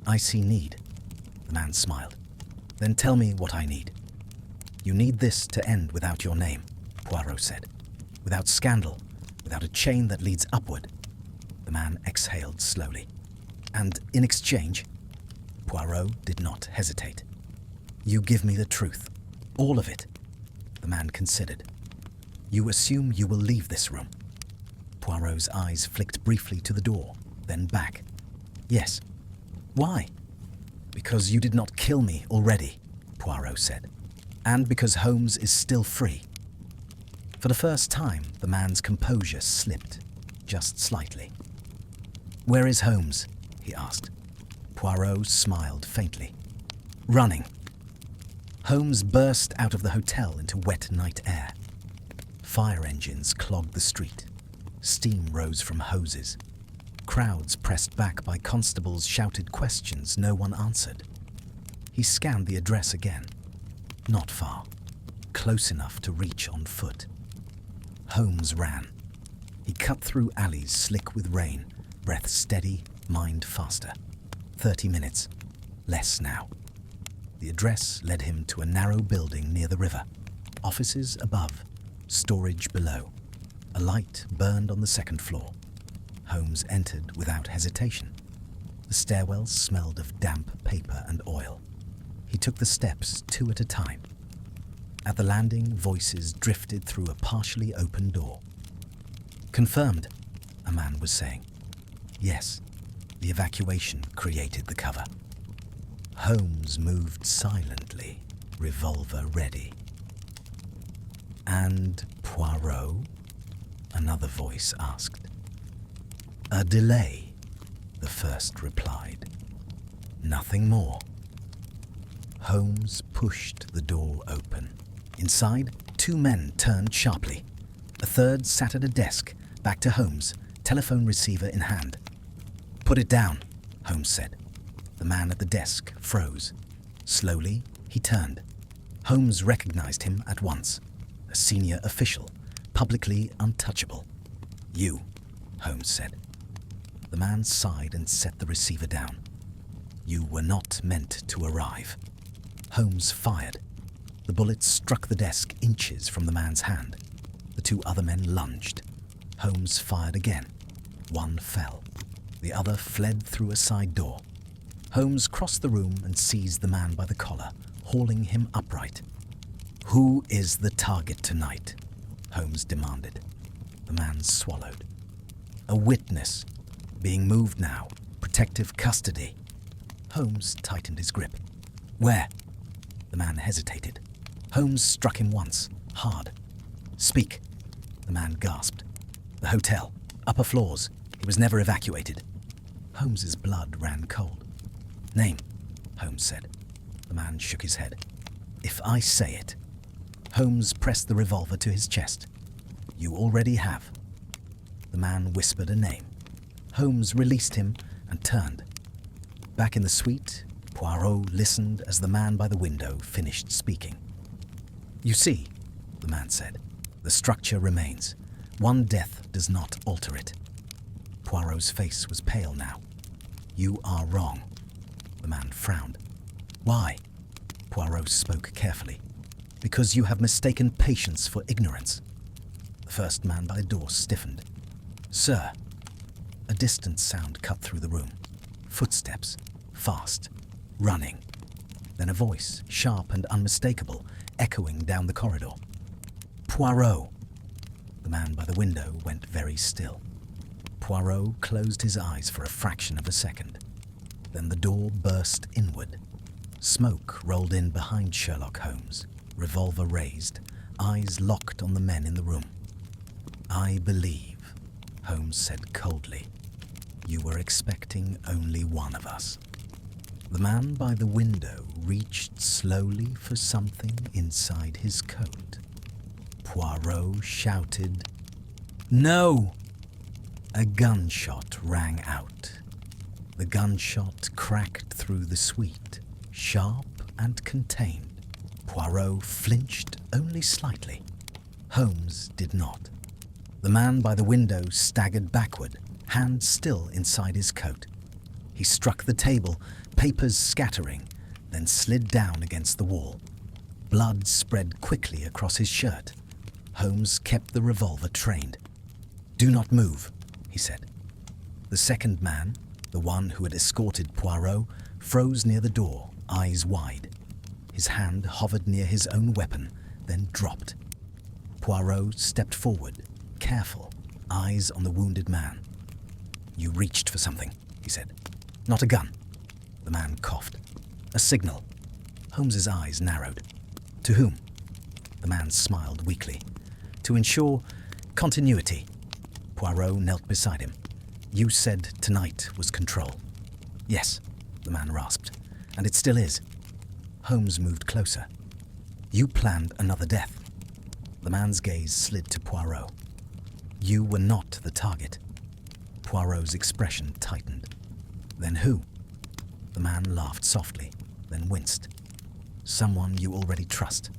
I see need. The man smiled. Then tell me what I need. You need this to end without your name, Poirot said. Without scandal, without a chain that leads upward. The man exhaled slowly. And in exchange, Poirot did not hesitate. You give me the truth, all of it. The man considered. You assume you will leave this room. Poirot's eyes flicked briefly to the door, then back. Yes. Why? Because you did not kill me already, Poirot said, and because Holmes is still free. For the first time, the man's composure slipped, just slightly. Where is Holmes? He asked. Poirot smiled faintly. Running. Holmes burst out of the hotel into wet night air. Fire engines clogged the street. Steam rose from hoses. Crowds pressed back by constables shouted questions no one answered. He scanned the address again. Not far. Close enough to reach on foot. Holmes ran. He cut through alleys slick with rain, breath steady, mind faster. 30 minutes. Less now. The address led him to a narrow building near the river. Offices above, storage below. A light burned on the second floor. Holmes entered without hesitation. The stairwell smelled of damp paper and oil. He took the steps 2 at a time. At the landing, voices drifted through a partially open door. Confirmed, a man was saying. Yes, the evacuation created the cover. Holmes moved silently, revolver ready. And Poirot? Another voice asked. A delay, the first replied. Nothing more. Holmes pushed the door open. Inside, 2 men turned sharply. A third sat at a desk, back to Holmes, telephone receiver in hand. Put it down, Holmes said. The man at the desk froze. Slowly, he turned. Holmes recognized him at once. A senior official, publicly untouchable. You, Holmes said. The man sighed and set the receiver down. You were not meant to arrive. Holmes fired. The bullet struck the desk inches from the man's hand. The 2 other men lunged. Holmes fired again. One fell. The other fled through a side door. Holmes crossed the room and seized the man by the collar, hauling him upright. Who is the target tonight? Holmes demanded. The man swallowed. A witness. Being moved now. Protective custody. Holmes tightened his grip. Where? The man hesitated. Holmes struck him once, hard. Speak. The man gasped. The hotel. Upper floors. He was never evacuated. Holmes's blood ran cold. Name, Holmes said. The man shook his head. If I say it. Holmes pressed the revolver to his chest. You already have. The man whispered a name. Holmes released him and turned. Back in the suite, Poirot listened as the man by the window finished speaking. You see, the man said, the structure remains. One death does not alter it. Poirot's face was pale now. You are wrong. The man frowned. Why? Poirot spoke carefully. Because you have mistaken patience for ignorance. The first man by the door stiffened. Sir. A distant sound cut through the room. Footsteps. Fast. Running. Then a voice, sharp and unmistakable, echoing down the corridor. Poirot. The man by the window went very still. Poirot closed his eyes for a fraction of a second. Then the door burst inward. Smoke rolled in behind Sherlock Holmes, revolver raised, eyes locked on the men in the room. I believe, Holmes said coldly, you were expecting only one of us. The man by the window reached slowly for something inside his coat. Poirot shouted, No! A gunshot rang out. The gunshot cracked through the suite, sharp and contained. Poirot flinched only slightly. Holmes did not. The man by the window staggered backward, hand still inside his coat. He struck the table, papers scattering, then slid down against the wall. Blood spread quickly across his shirt. Holmes kept the revolver trained. "Do not move," he said. The second man, the one who had escorted Poirot, froze near the door, eyes wide. His hand hovered near his own weapon, then dropped. Poirot stepped forward, careful, eyes on the wounded man. "You reached for something," he said. "Not a gun." The man coughed. "A signal." Holmes's eyes narrowed. "To whom?" The man smiled weakly. "To ensure continuity." Poirot knelt beside him. "You said tonight was control." "Yes," the man rasped. "And it still is." Holmes moved closer. "You planned another death." The man's gaze slid to Poirot. "You were not the target." Poirot's expression tightened. "Then who?" The man laughed softly, then winced. "Someone you already trust."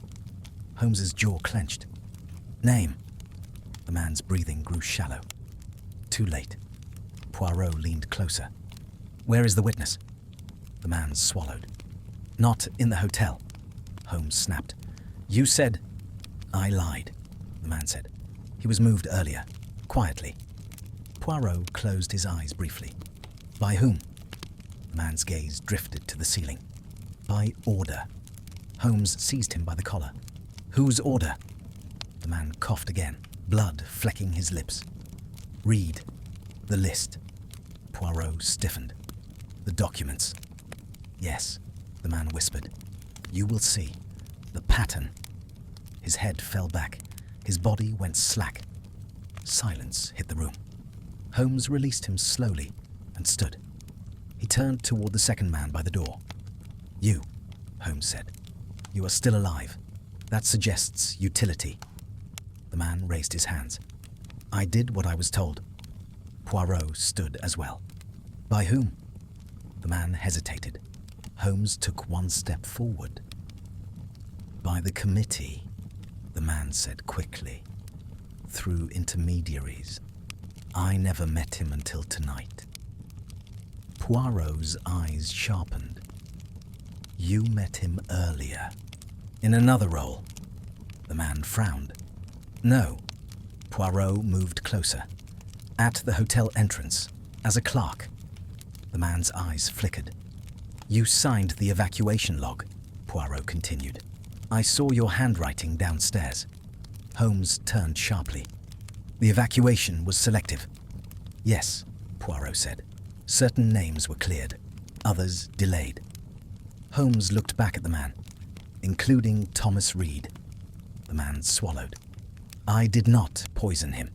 Holmes's jaw clenched. "Name?" The man's breathing grew shallow. "Too late." Poirot leaned closer. "Where is the witness?" The man swallowed. "Not in the hotel," Holmes snapped. "You said—" "I lied," the man said. "He was moved earlier, quietly." Poirot closed his eyes briefly. "By whom?" The man's gaze drifted to the ceiling. "By order." Holmes seized him by the collar. "Whose order?" The man coughed again, blood flecking his lips. "Read the list." Poirot stiffened. "The documents." "Yes," the man whispered. "You will see. The pattern." His head fell back. His body went slack. Silence hit the room. Holmes released him slowly and stood. He turned toward the second man by the door. "You," Holmes said. "You are still alive. That suggests utility." The man raised his hands. "I did what I was told." Poirot stood as well. "By whom?" The man hesitated. Holmes took one step forward. "By the committee," the man said quickly. "Through intermediaries. I never met him until tonight." Poirot's eyes sharpened. "You met him earlier. In another role." The man frowned. "No." Poirot moved closer. "At the hotel entrance, as a clerk." The man's eyes flickered. "You signed the evacuation log," Poirot continued. "I saw your handwriting downstairs." Holmes turned sharply. "The evacuation was selective." "Yes," Poirot said. "Certain names were cleared, others delayed." Holmes looked back at the man, "Including Thomas Reed." The man swallowed. "I did not poison him."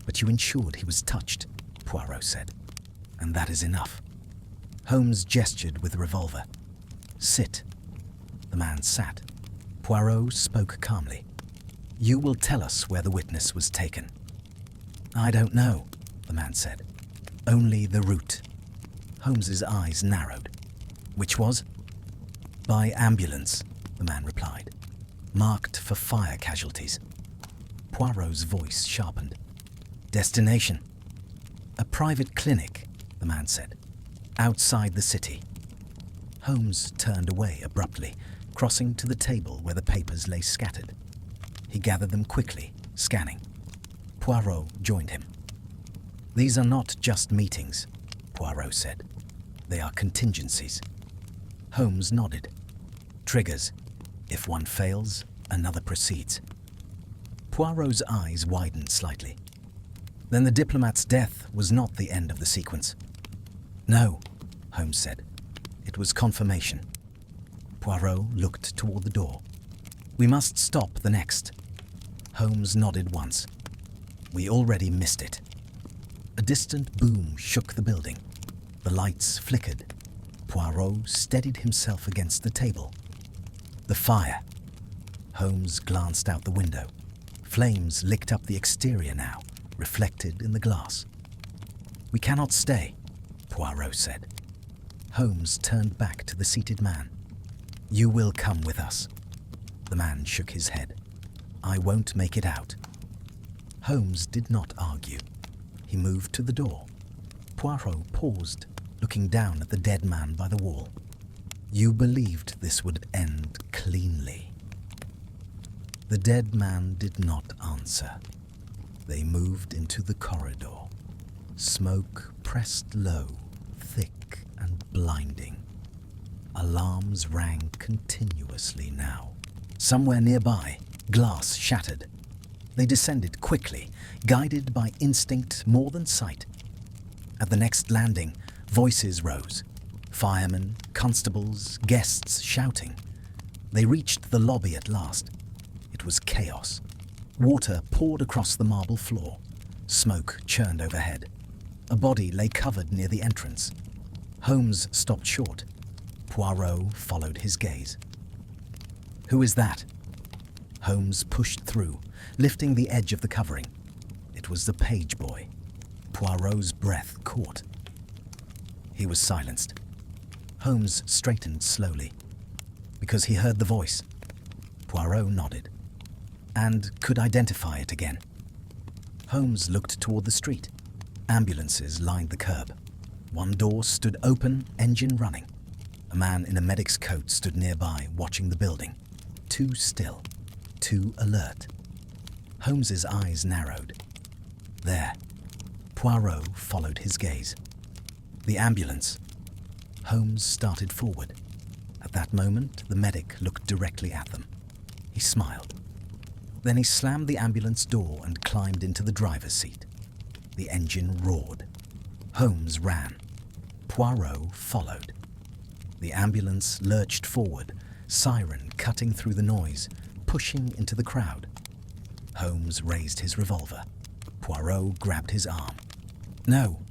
"But you ensured he was touched," Poirot said. "And that is enough." Holmes gestured with the revolver. "Sit." The man sat. Poirot spoke calmly. "You will tell us where the witness was taken." "I don't know," the man said. "Only the route." Holmes's eyes narrowed. "Which was?" "By ambulance," the man replied. "Marked for fire casualties." Poirot's voice sharpened. "Destination?" "A private clinic," the man said. "Outside the city." Holmes turned away abruptly, crossing to the table where the papers lay scattered. He gathered them quickly, scanning. Poirot joined him. "These are not just meetings," Poirot said. "They are contingencies." Holmes nodded. "Triggers. If one fails, another proceeds." Poirot's eyes widened slightly. "Then the diplomat's death was not the end of the sequence?" "No," Holmes said. "It was confirmation." Poirot looked toward the door. "We must stop the next." Holmes nodded once. "We already missed it." A distant boom shook the building. The lights flickered. Poirot steadied himself against the table. "The fire." Holmes glanced out the window. Flames licked up the exterior now, reflected in the glass. "We cannot stay," Poirot said. Holmes turned back to the seated man. "You will come with us." The man shook his head. "I won't make it out." Holmes did not argue. He moved to the door. Poirot paused, looking down at the dead man by the wall. "You believed this would end cleanly." The dead man did not answer. They moved into the corridor. Smoke pressed low, thick and blinding. Alarms rang continuously now. Somewhere nearby, glass shattered. They descended quickly, guided by instinct more than sight. At the next landing, voices rose. Firemen, constables, guests shouting. They reached the lobby at last. It was chaos. Water poured across the marble floor. Smoke churned overhead. A body lay covered near the entrance. Holmes stopped short. Poirot followed his gaze. "Who is that?" Holmes pushed through, lifting the edge of the covering. It was the page boy. Poirot's breath caught. He was silenced. Holmes straightened slowly, because he heard the voice. Poirot nodded, and could identify it again. Holmes looked toward the street. Ambulances lined the curb. One door stood open, engine running. A man in a medic's coat stood nearby, watching the building. Too still, too alert. Holmes's eyes narrowed. There. Poirot followed his gaze. The ambulance. Holmes started forward. At that moment, the medic looked directly at them. He smiled. Then he slammed the ambulance door and climbed into the driver's seat. The engine roared. Holmes ran. Poirot followed. The ambulance lurched forward, siren cutting through the noise, pushing into the crowd. Holmes raised his revolver. Poirot grabbed his arm. "No!"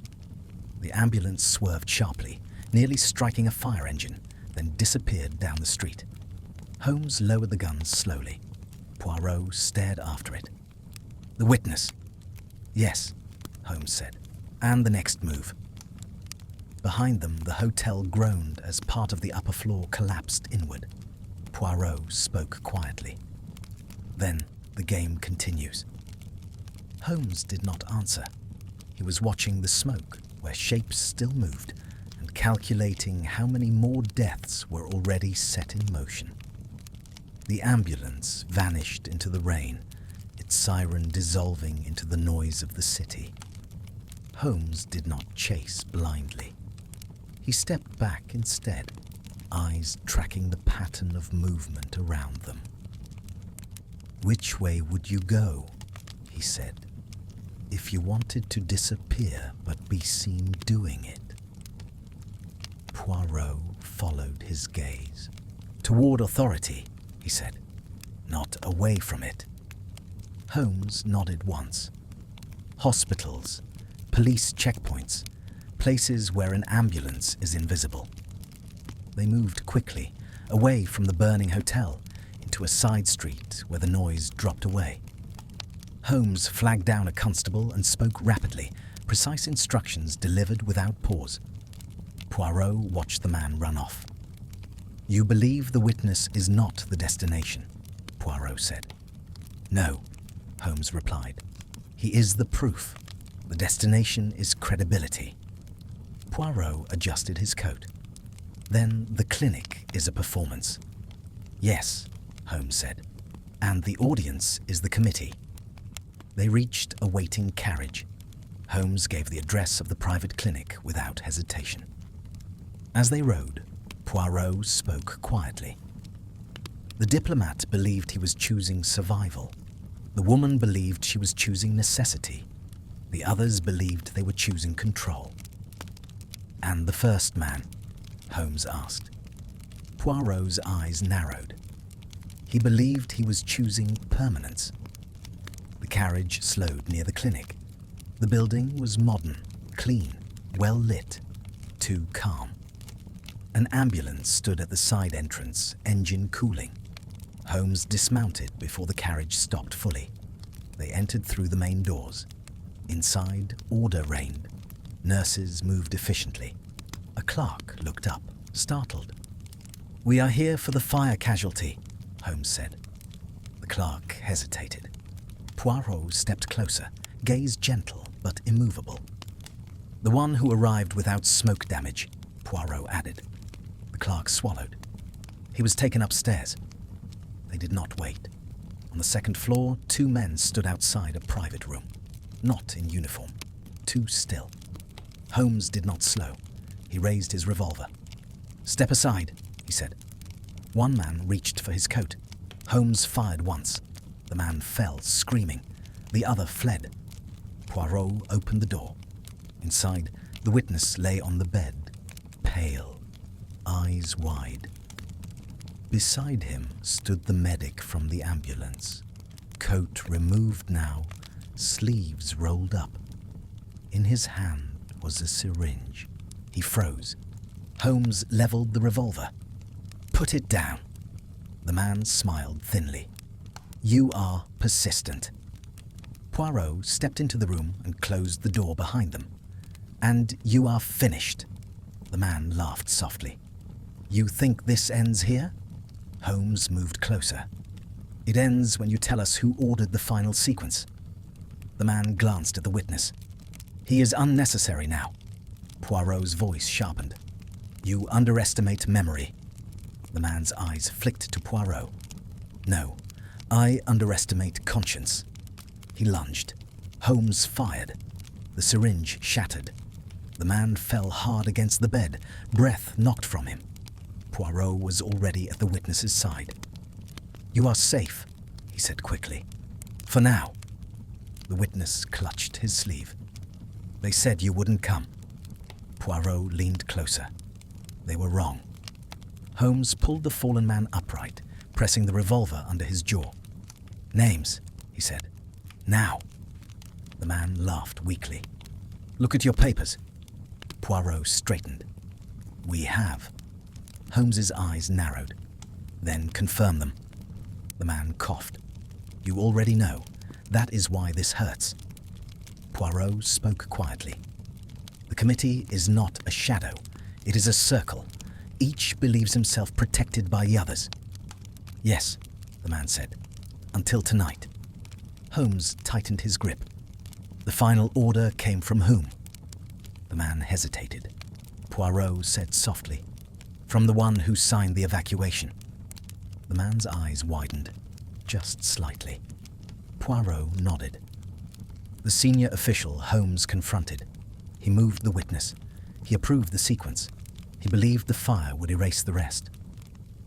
The ambulance swerved sharply, nearly striking a fire engine, then disappeared down the street. Holmes lowered the gun slowly. Poirot stared after it. "The witness." "Yes," Holmes said. "And the next move." Behind them, the hotel groaned as part of the upper floor collapsed inward. Poirot spoke quietly. "Then the game continues." Holmes did not answer. He was watching the smoke, where shapes still moved, and calculating how many more deaths were already set in motion. The ambulance vanished into the rain, its siren dissolving into the noise of the city. Holmes did not chase blindly. He stepped back instead, eyes tracking the pattern of movement around them. "Which way would you go?" he said. "If you wanted to disappear but be seen doing it." Poirot followed his gaze. "Toward authority," he said, "not away from it." Holmes nodded once. "Hospitals, police checkpoints, places where an ambulance is invisible." They moved quickly, away from the burning hotel, into a side street where the noise dropped away. Holmes flagged down a constable and spoke rapidly, precise instructions delivered without pause. Poirot watched the man run off. "You believe the witness is not the destination," Poirot said. "No," Holmes replied. "He is the proof. The destination is credibility." Poirot adjusted his coat. "Then the clinic is a performance." "Yes," Holmes said, "and the audience is the committee." They reached a waiting carriage. Holmes gave the address of the private clinic without hesitation. As they rode, Poirot spoke quietly. The diplomat believed he was choosing survival. The woman believed she was choosing necessity. The others believed they were choosing control. "And the first man?" Holmes asked. Poirot's eyes narrowed. He believed he was choosing permanence. The carriage slowed near the clinic. The building was modern, clean, well lit, too calm. An ambulance stood at the side entrance, engine cooling. Holmes dismounted before the carriage stopped fully. They entered through the main doors. Inside, order reigned. Nurses moved efficiently. A clerk looked up, startled. "We are here for the fire casualty," Holmes said. The clerk hesitated. Poirot stepped closer, gaze gentle but immovable. "The one who arrived without smoke damage," Poirot added. The clerk swallowed. He was taken upstairs. They did not wait. On the second floor, 2 men stood outside a private room, not in uniform, too still. Holmes did not slow. He raised his revolver. "Step aside," he said. One man reached for his coat. Holmes fired once. The man fell, screaming. The other fled. Poirot opened the door. Inside, the witness lay on the bed, pale, eyes wide. Beside him stood the medic from the ambulance, coat removed now, sleeves rolled up. In his hand was a syringe. He froze. Holmes leveled the revolver. "Put it down." The man smiled thinly. "You are persistent." Poirot stepped into the room and closed the door behind them. "And you are finished." The man laughed softly. "You think this ends here?" Holmes moved closer. "It ends when you tell us who ordered the final sequence." The man glanced at the witness. "He is unnecessary now." Poirot's voice sharpened. "You underestimate memory." The man's eyes flicked to Poirot. "No, I underestimate conscience." He lunged. Holmes fired. The syringe shattered. The man fell hard against the bed, breath knocked from him. Poirot was already at the witness's side. "You are safe," he said quickly. "For now." The witness clutched his sleeve. "They said you wouldn't come." Poirot leaned closer. They were wrong. Holmes pulled the fallen man upright, pressing the revolver under his jaw. "Names," he said. "Now." The man laughed weakly. "Look at your papers." Poirot straightened. "We have." Holmes's eyes narrowed. "Then confirm them." The man coughed. "You already know. That is why this hurts." Poirot spoke quietly. "The committee is not a shadow. It is a circle. Each believes himself protected by the others." "Yes," the man said. "Until tonight." Holmes tightened his grip. "The final order came from whom?" The man hesitated. Poirot said softly, "From the one who signed the evacuation." The man's eyes widened, just slightly. Poirot nodded. The senior official Holmes confronted. He moved the witness. He approved the sequence. He believed the fire would erase the rest.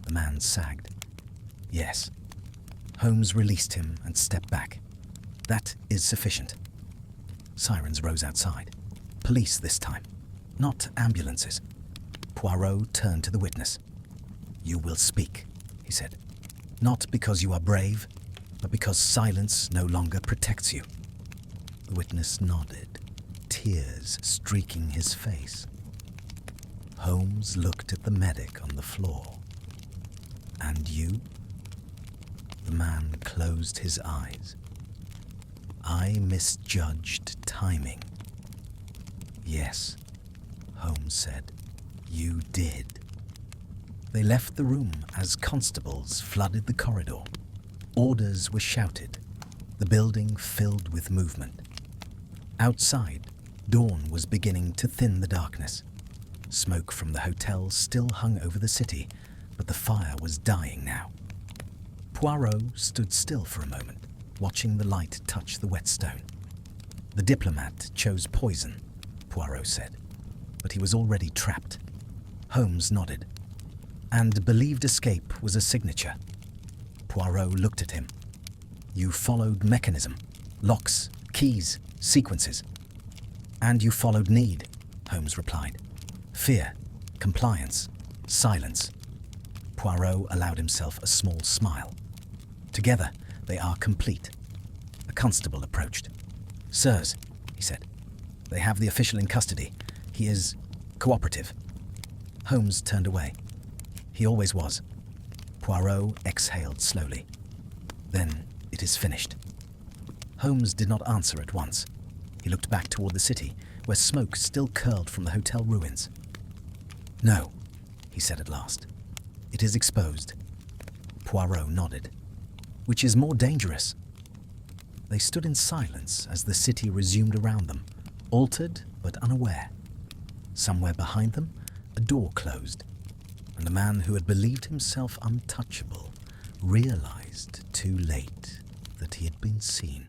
The man sagged. "Yes." Holmes released him and stepped back. "That is sufficient." Sirens rose outside. Police this time, not ambulances. Poirot turned to the witness. "You will speak," he said. "Not because you are brave, but because silence no longer protects you." The witness nodded, tears streaking his face. Holmes looked at the medic on the floor. "And you?" The man closed his eyes. "I misjudged timing." "Yes," Holmes said, "you did." They left the room as constables flooded the corridor. Orders were shouted. The building filled with movement. Outside, dawn was beginning to thin the darkness. Smoke from the hotel still hung over the city, but the fire was dying now. Poirot stood still for a moment, watching the light touch the wet stone. "The diplomat chose poison," Poirot said, "but he was already trapped." Holmes nodded. "And believed escape was a signature." Poirot looked at him. "You followed mechanism, locks, keys, sequences." "And you followed need," Holmes replied. "Fear, compliance, silence." Poirot allowed himself a small smile. "Together, they are complete." A constable approached. "Sirs," he said, "they have the official in custody. He is cooperative." Holmes turned away. He always was. Poirot exhaled slowly. "Then it is finished." Holmes did not answer at once. He looked back toward the city, where smoke still curled from the hotel ruins. "No," he said at last. It is exposed. Poirot nodded. Which is more dangerous? They stood in silence as the city resumed around them, altered but unaware. Somewhere behind them, a door closed, and a man who had believed himself untouchable realized too late that he had been seen.